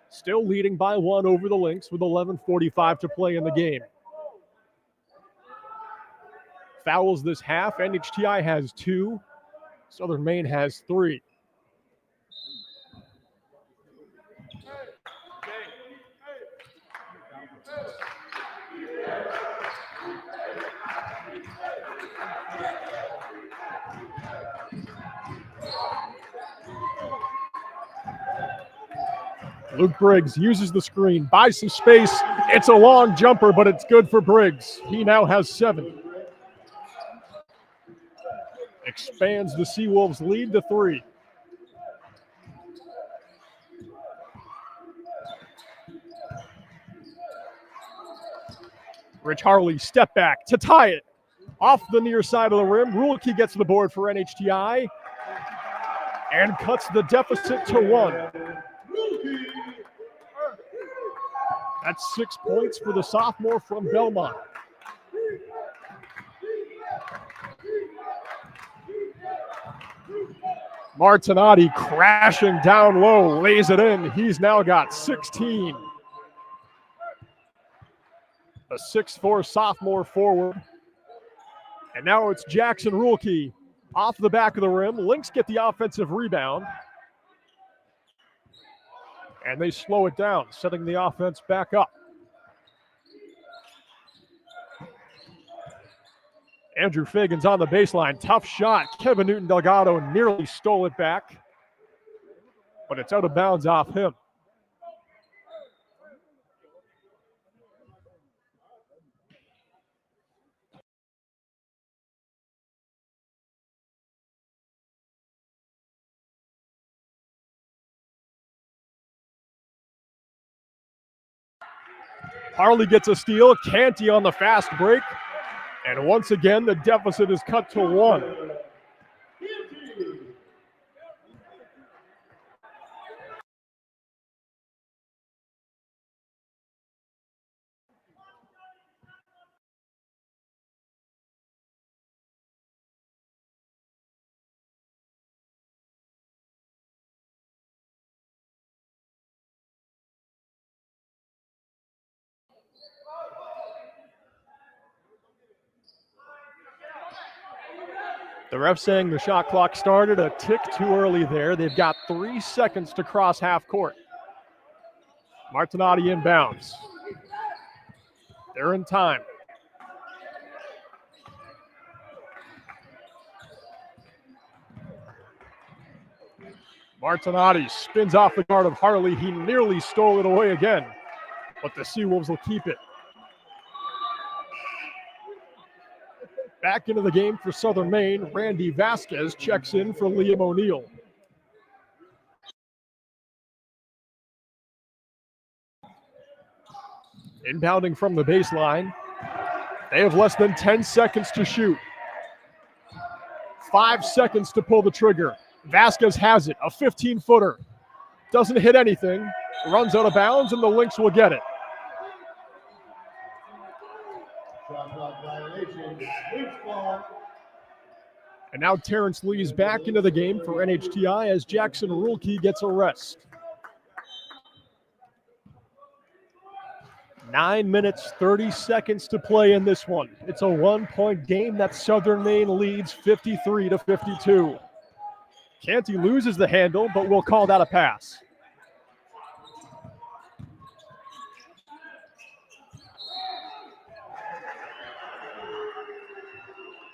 Still leading by 1 over the Lynx with 11:45 to play in the game. Fouls this half. NHTI has 2. Southern Maine has 3. Luke Briggs uses the screen, buys some space. It's a long jumper, but it's good for Briggs. He now has 7. Expands the Seawolves' lead to 3. Rich Harley, step back to tie it. Off the near side of the rim. Ruhlke gets the board for NHTI and cuts the deficit to 1. That's 6 points for the sophomore from Belmont. Martinati crashing down low, lays it in. He's now got 16. A 6'4" sophomore forward. And now it's Jackson Ruhlke off the back of the rim. Lynx get the offensive rebound. And they slow it down, setting the offense back up. Andrew Fagans on the baseline. Tough shot. Kevin Newton-Delgado nearly stole it back, but it's out of bounds off him. Harley gets a steal. Canty on the fast break. And once again, the deficit is cut to 1. The ref saying the shot clock started a tick too early there. They've got 3 seconds to cross half court. Martinotti inbounds. They're in time. Martinotti spins off the guard of Harley. He nearly stole it away again, but the Seawolves will keep it. Back into the game for Southern Maine, Randy Vasquez checks in for Liam O'Neill. Inbounding from the baseline. They have less than 10 seconds to shoot. 5 seconds to pull the trigger. Vasquez has it, a 15-footer. Doesn't hit anything, runs out of bounds, and the Lynx will get it. And now Terrence Lee's back into the game for NHTI as Jackson Rulke gets a rest. 9 minutes, 30 seconds to play in this one. It's a 1-point game that Southern Maine leads 53-52. Canty loses the handle, but we'll call that a pass.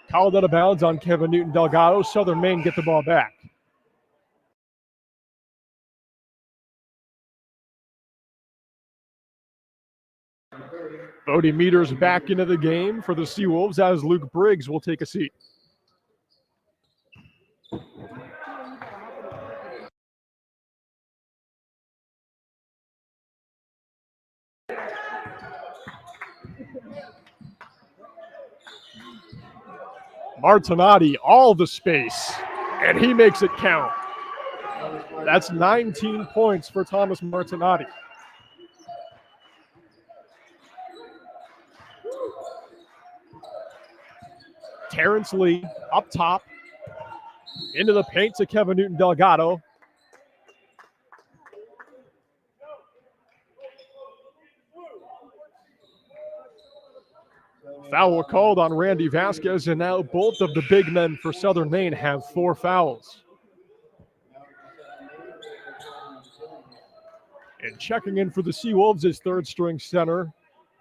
Called out of bounds on Kevin Newton Delgado. Southern Maine get the ball back. Bodie Meters back into the game for the Seawolves as Luke Briggs will take a seat. Martinotti, all the space, and he makes it count. That's 19 points for Thomas Martinotti. Terrence Lee up top, into the paint to Kevin Newton Delgado. Foul called on Randy Vasquez, and now both of the big men for Southern Maine have 4 fouls. And checking in for the Seawolves is third-string center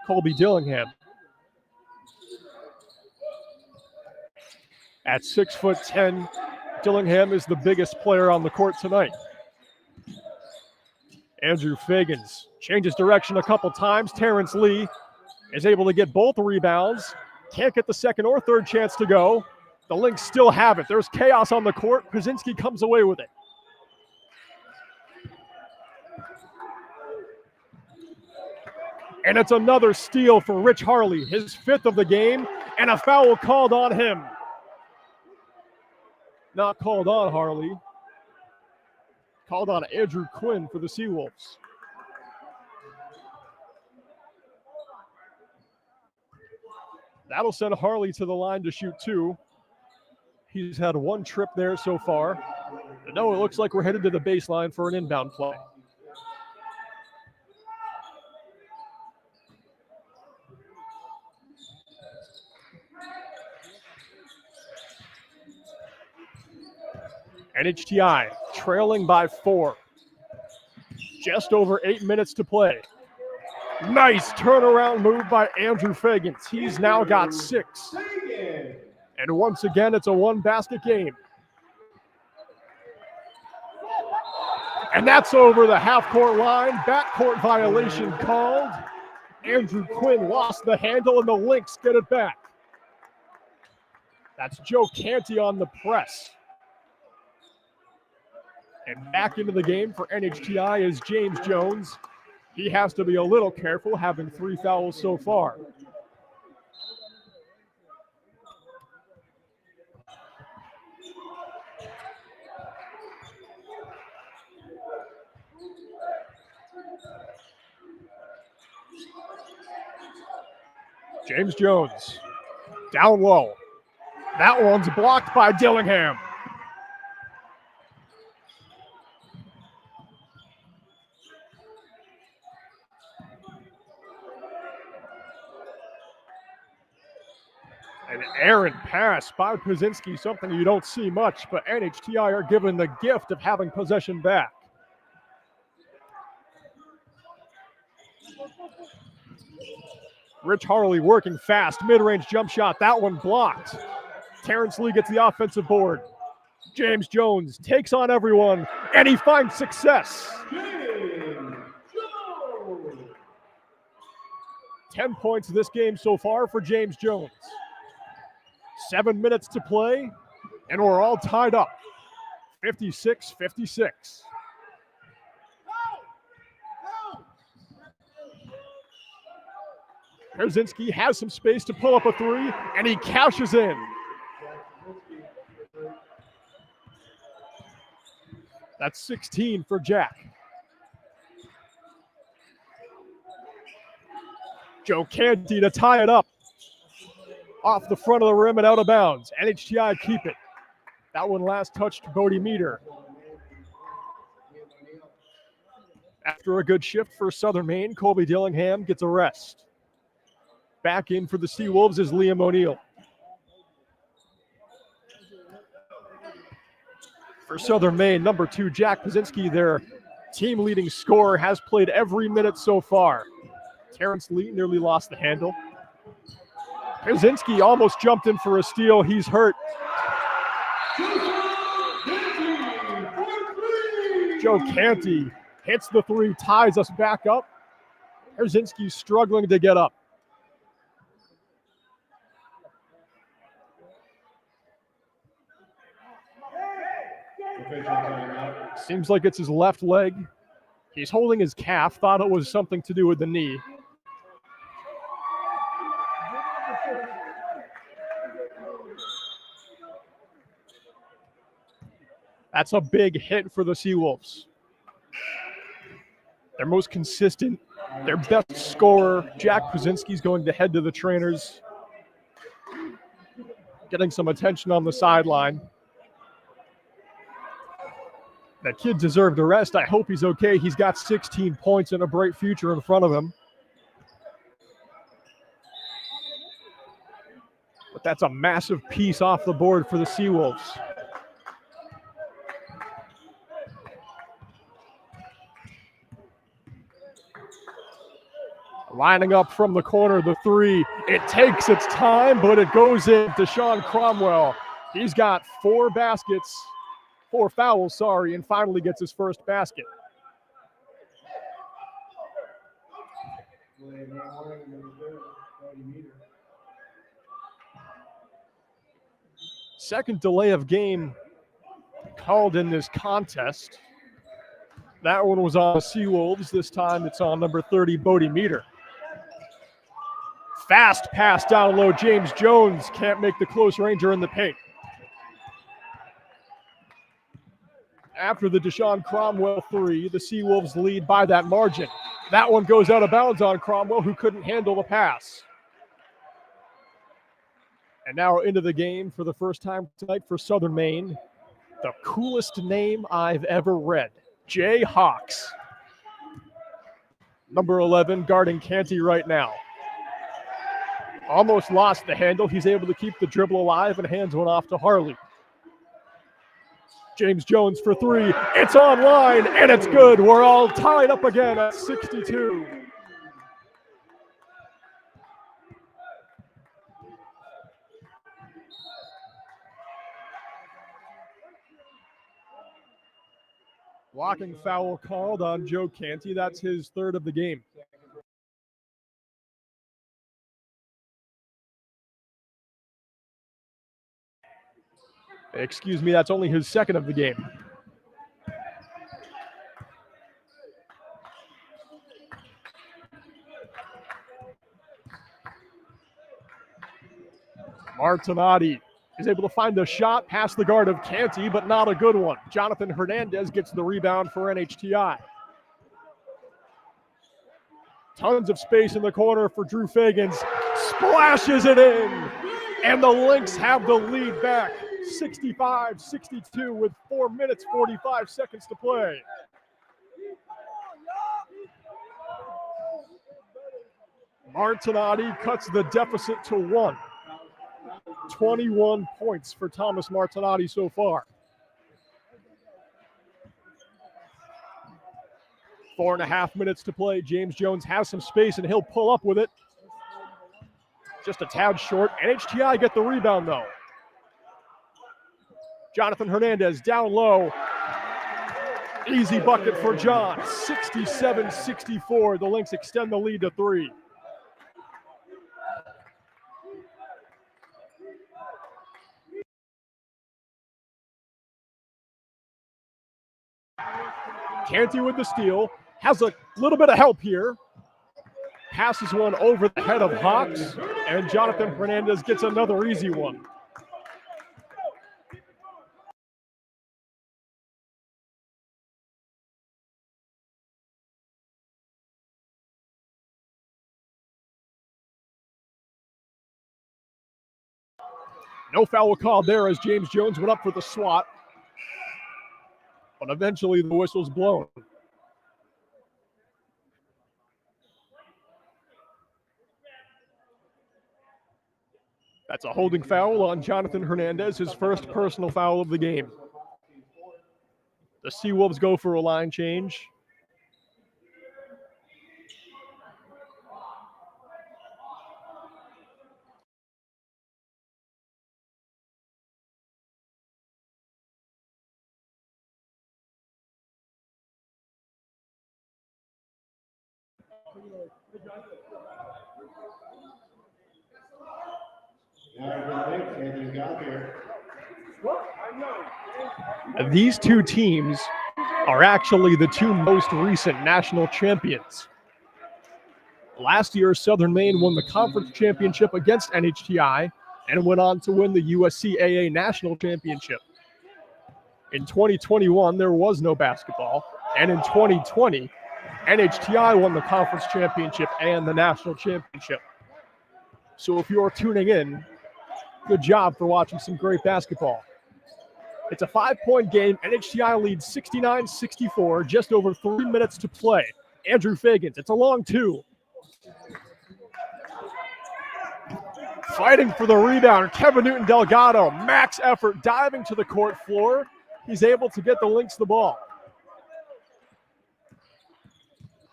Colby Dillingham. At 6'10", Dillingham is the biggest player on the court tonight. Andrew Fagans changes direction a couple times. Terrence Lee is able to get both rebounds. Can't get the second or third chance to go. The Lynx still have it. There's chaos on the court. Krasinski comes away with it. And it's another steal for Rich Harley, his 5th of the game, and a foul called on him. Not called on Harley. Called on Andrew Quinn for the Seawolves. That'll send Harley to the line to shoot 2. He's had 1 trip there so far. And no, it looks like we're headed to the baseline for an inbound play. NHTI trailing by 4. Just over 8 minutes to play. Nice turnaround move by Andrew Fagans. He's now got 6. And once again, it's a 1-basket game. And that's over the half-court line. Backcourt violation called. Andrew Quinn lost the handle, and the Lynx get it back. That's Joe Canty on the press. And back into the game for NHTI is James Jones. He has to be a little careful, having 3 fouls so far. James Jones, down low. That one's blocked by Dillingham. An errant pass by Prusinski, something you don't see much, but NHTI are given the gift of having possession back. Rich Harley working fast, mid-range jump shot, that one blocked. Terrence Lee gets the offensive board. James Jones takes on everyone, and he finds success. 10 points this game so far for James Jones. 7 minutes to play, and we're all tied up. 56-56. Prusinski has some space to pull up a 3, and he cashes in. That's 16 for Jack. Joe Canty to tie it up. Off the front of the rim and out of bounds. NHTI keep it. That one last touched Bodie Meter. After a good shift for Southern Maine, Colby Dillingham gets a rest. Back in for the Seawolves is Liam O'Neill. For Southern Maine, number 2, Jack Prusinski, their team leading scorer, has played every minute so far. Terrence Lee nearly lost the handle. Prusinski almost jumped in for a steal. He's hurt. Joe Canty hits the 3, ties us back up. Prusinski's struggling to get up. Seems like it's his left leg. He's holding his calf, thought it was something to do with the knee. That's a big hit for the Seawolves. Their most consistent, their best scorer, Jack Prusinski's going to head to the trainers. Getting some attention on the sideline. That kid deserved a rest. I hope he's okay. He's got 16 points and a bright future in front of him. But that's a massive piece off the board for the Seawolves. Lining up from the corner, the 3. It takes its time, but it goes in. Deshaun Cromwell. He's got 4 fouls, and finally gets his first basket. Second delay of game called in this contest. That one was on the Seawolves. This time it's on number 30, Bodie Meter. Fast pass down low. James Jones can't make the close ranger in the paint. After the Deshaun Cromwell 3, the Seawolves lead by that margin. That one goes out of bounds on Cromwell, who couldn't handle the pass. And now into the game for the first time tonight for Southern Maine. The coolest name I've ever read, Jay Hawks. Number 11 guarding Canty right now. Almost lost the handle. He's able to keep the dribble alive and hands one off to Harley. James Jones for 3. It's online, and it's good. We're all tied up again at 62. Blocking foul called on Joe Canty. That's his 3rd of the game. Excuse me, that's only his 2nd of the game. Martinotti is able to find the shot past the guard of Canty, but not a good one. Jonathan Hernandez gets the rebound for NHTI. Tons of space in the corner for Drew Fagans. Splashes it in. And the Lynx have the lead back. 65-62 with 4 minutes, 45 seconds to play. Martinotti cuts the deficit to 1. 21 points for Thomas Martinotti so far. 4.5 minutes to play. James Jones has some space and he'll pull up with it. Just a tad short. NHTI get the rebound though. Jonathan Hernandez down low. Easy bucket for John. 67-64. The Lynx extend the lead to 3. Canty with the steal. Has a little bit of help here. Passes one over the head of Hawks. And Jonathan Hernandez gets another easy one. No foul called there as James Jones went up for the swat. But eventually the whistle's blown. That's a holding foul on Jonathan Hernandez, his first personal foul of the game. The Seawolves go for a line change. These two teams are actually the two most recent national champions. Last year, Southern Maine won the conference championship against NHTI and went on to win the USCAA national championship. In 2021, there was no basketball, and in 2020, NHTI won the conference championship and the national championship. So if you're tuning in, good job for watching some great basketball. It's a 5-point game. NHTI leads 69-64, just over 3 minutes to play. Andrew Fagans, it's a long 2. Fighting for the rebound, Kevin Newton Delgado, max effort, diving to the court floor. He's able to get the Lynx the ball.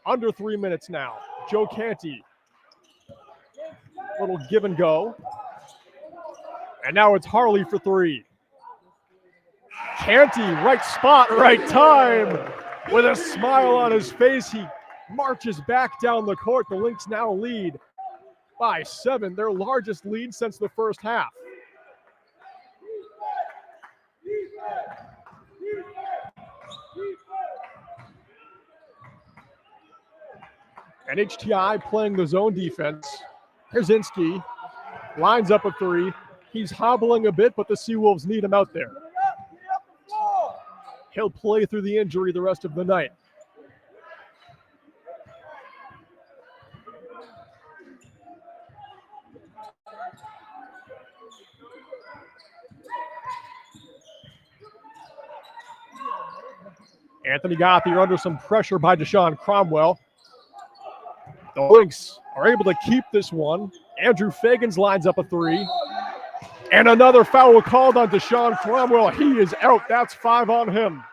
Under 3 minutes now. Joe Canty. Little give and go. And now it's Harley for 3. Canty, right spot, right time. With a smile on his face, he marches back down the court. The Lynx now lead by 7, their largest lead since the first half. NHTI playing the zone defense. Herzinski lines up a 3. He's hobbling a bit, but the Seawolves need him out there. He'll play through the injury the rest of the night. Anthony Gothier under some pressure by Deshaun Cromwell. The Lynx are able to keep this one. Andrew Fagans lines up a 3. And another foul called on Deshaun Cromwell. He is out. That's 5 on him.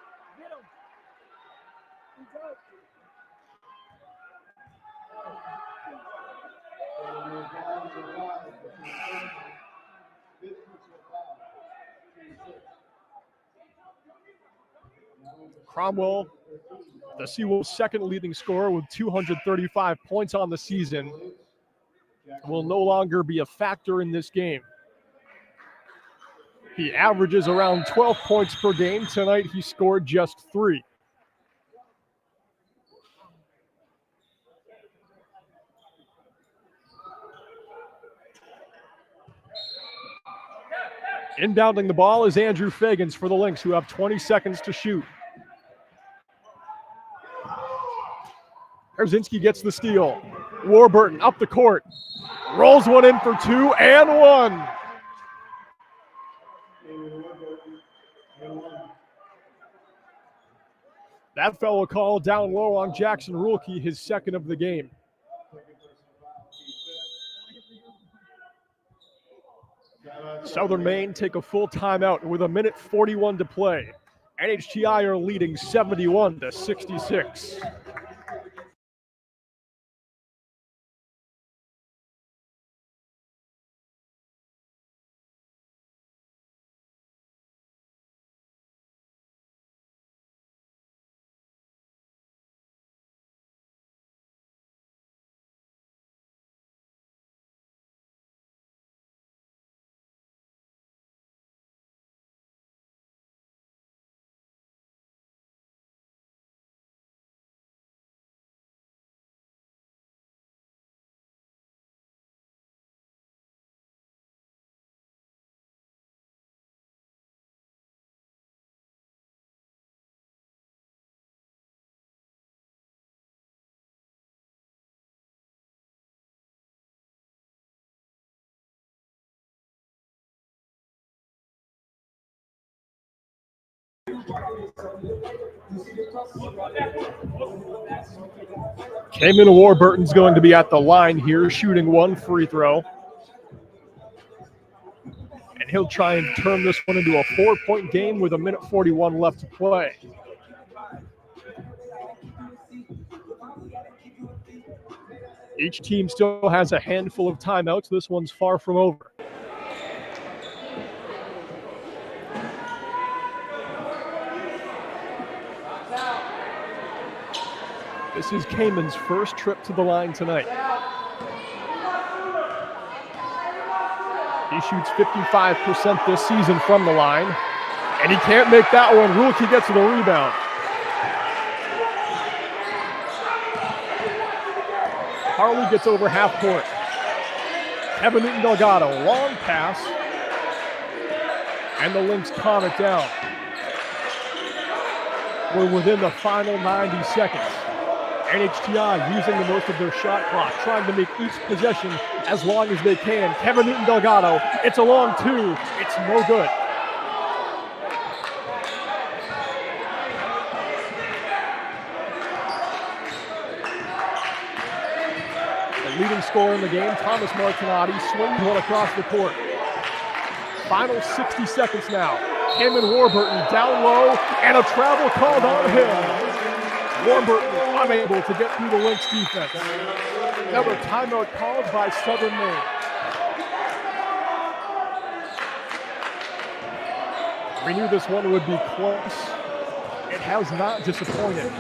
Cromwell, the Seawolves' second leading scorer with 235 points on the season, will no longer be a factor in this game. He averages around 12 points per game. Tonight he scored just 3. Inbounding the ball is Andrew Fagans for the Lynx, who have 20 seconds to shoot. Herzinski gets the steal. Warburton up the court. Rolls one in for two and one. That foul call down low on Jackson Ruhlke, his second of the game. Southern Maine take a full timeout with 1:41 to play. NHTI are leading 71-66. Cayman Warburton's going to be at the line here, shooting one free throw. And he'll try and turn this one into a 4-point game with 1:41 left to play. Each team still has a handful of timeouts. This one's far from over. This is Cayman's first trip to the line tonight. He shoots 55% this season from the line, and he can't make that one. Ruhlke gets the rebound. Harley gets over half court. Kevin Newton Delgado, long pass, and the Lynx calm it down. We're within the final 90 seconds. NHTI using the most of their shot clock, trying to make each possession as long as they can. Kevin Newton Delgado, it's a long two, it's no good. The leading scorer in the game, Thomas Martinotti, swings one across the court. Final 60 seconds now. Cayman Warburton down low, and a travel called on him. Warburton unable to get through the Lynx defense. Another timeout called by Southern Maine. We knew this one would be close. It has not disappointed.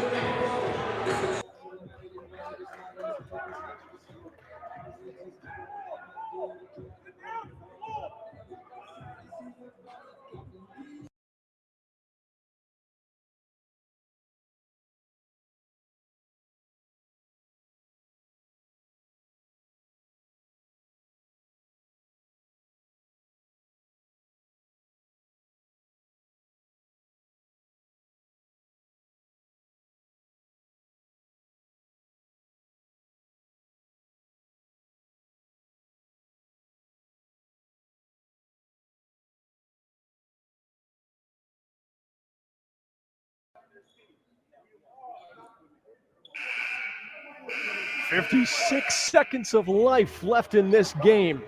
"56 seconds of life left in this game.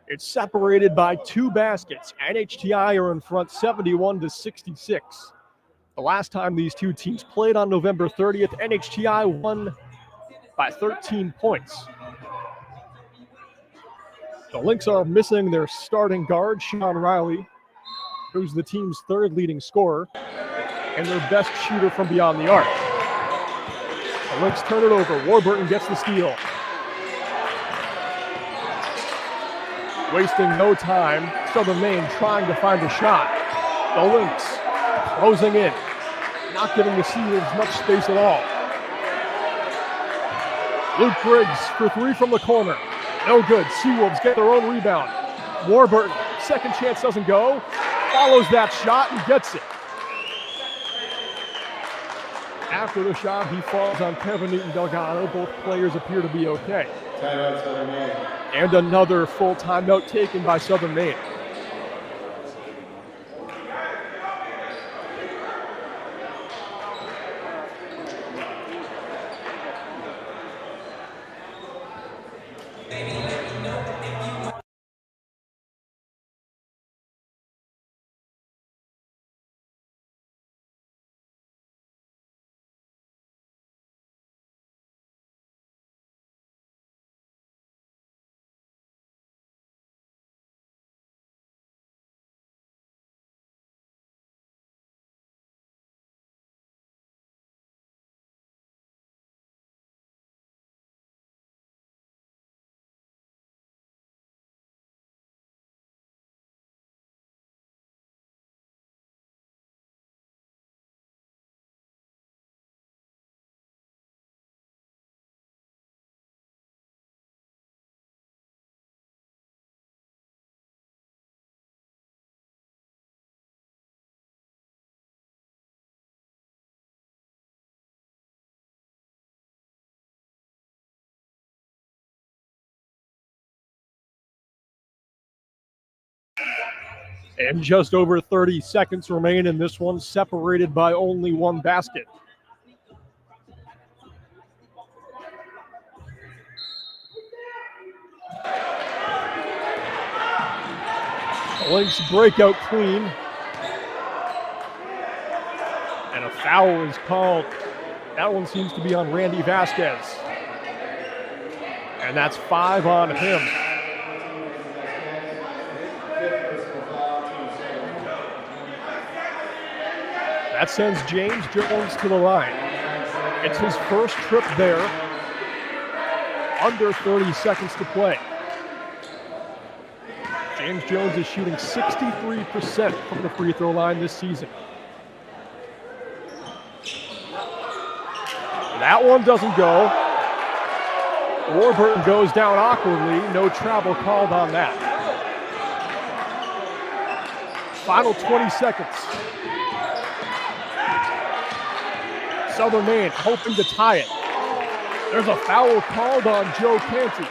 It's separated by 2 baskets. NHTI are in front 71-66. The last time these two teams played on November 30th, NHTI won by 13 points. The Lynx are missing their starting guard, Sean Riley, who's the team's 3rd leading scorer, and their best shooter from beyond the arc. The Lynx turn it over. Warburton gets the steal. Wasting no time. Southern Maine trying to find a shot. The Lynx closing in. Not giving the Seawolves much space at all. Luke Briggs for 3 from the corner. No good. Seawolves get their own rebound. Warburton second chance doesn't go. Follows that shot and gets it. After the shot, he falls on Kevin Newton-Delgado. Both players appear to be okay. Timeout, Southern Maine. And another full timeout taken by Southern Maine. And just over 30 seconds remain in this one, separated by only one basket. Lynx breakout clean. And a foul is called. That one seems to be on Randy Vasquez. And that's 5 on him. That sends James Jones to the line. It's his first trip there. Under 30 seconds to play. James Jones is shooting 63% from the free throw line this season. That one doesn't go. Warburton goes down awkwardly. No travel called on that. Final 20 seconds. Southern Maine hoping to tie it. There's a foul called on Joe Canty.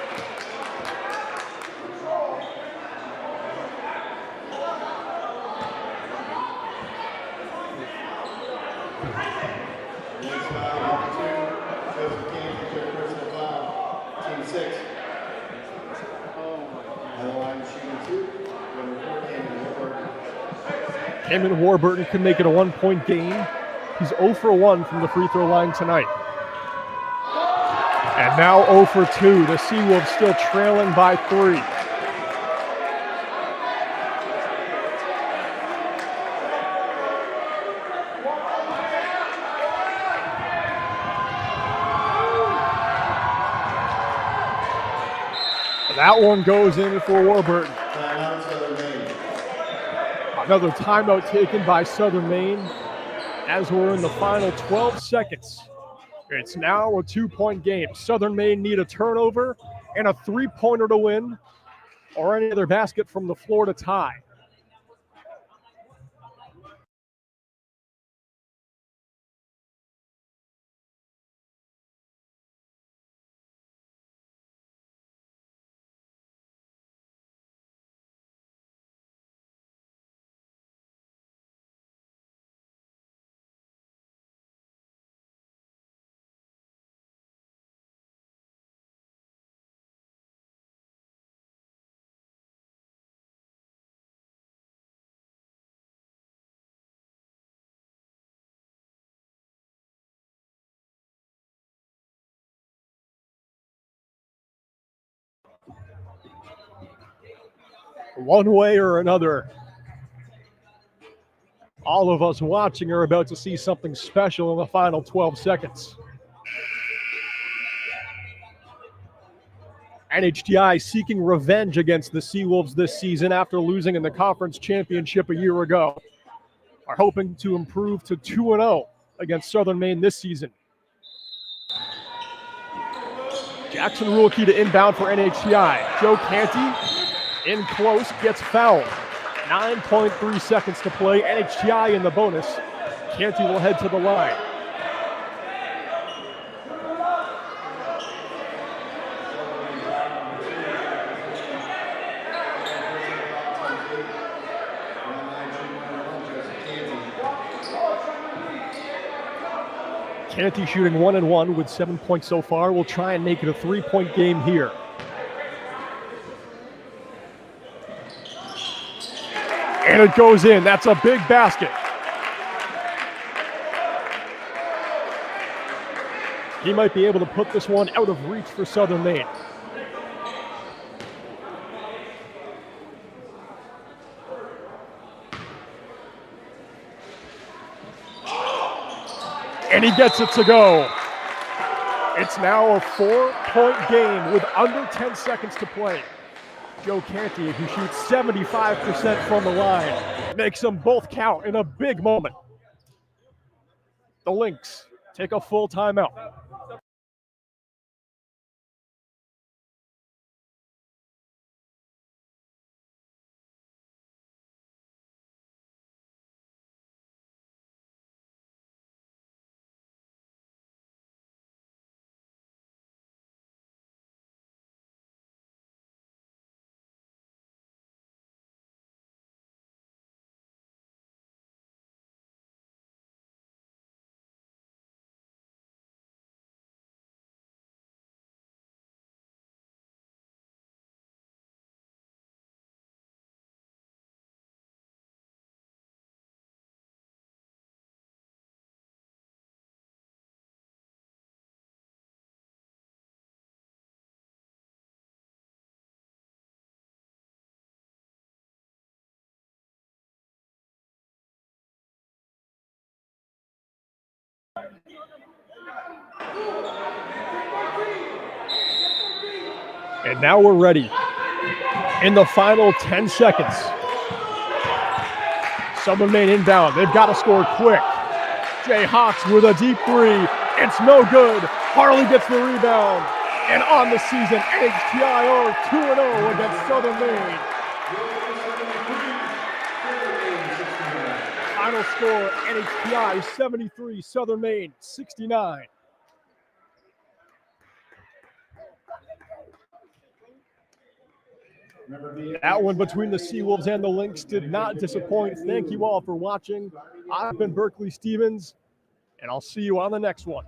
Eamon Warburton can make it a 1-point game. He's 0 for 1 from the free throw line tonight. And now 0 for 2. The Seawolves still trailing by 3. That one goes in for Warburton. Another timeout taken by Southern Maine as we're in the final 12 seconds. It's now a 2-point game. Southern Maine need a turnover and a 3-pointer to win, or any other basket from the floor to tie. One way or another, all of us watching are about to see something special in the final 12 seconds. NHTI seeking revenge against the Seawolves this season after losing in the conference championship a year ago. Are hoping to improve to 2-0 against Southern Maine this season. Jackson Ruhlke to inbound for NHTI. Joe Canty in close, gets fouled. 9.3 seconds to play. NHTI in the bonus. Canty will head to the line. Canty shooting 1-1 with 7 points so far. We'll try and make it a 3-point game here. And it goes in. That's a big basket. He might be able to put this one out of reach for Southern Maine. And he gets it to go. It's now a 4-point game with under 10 seconds to play. Joe Canty, who shoots 75% from the line, makes them both count in a big moment. The Lynx take a full timeout. And now we're ready. In the final 10 seconds. Southern Maine inbound. They've got to score quick. Jay Hawks with a deep three. It's no good. Harley gets the rebound. And on the season, NHTI are 2-0 against Southern Maine. Final score, NHTI 73, Southern Maine 69. That one between the Seawolves and the Lynx did not disappoint. Thank you all for watching. I've been Berkeley Stevens, and I'll see you on the next one.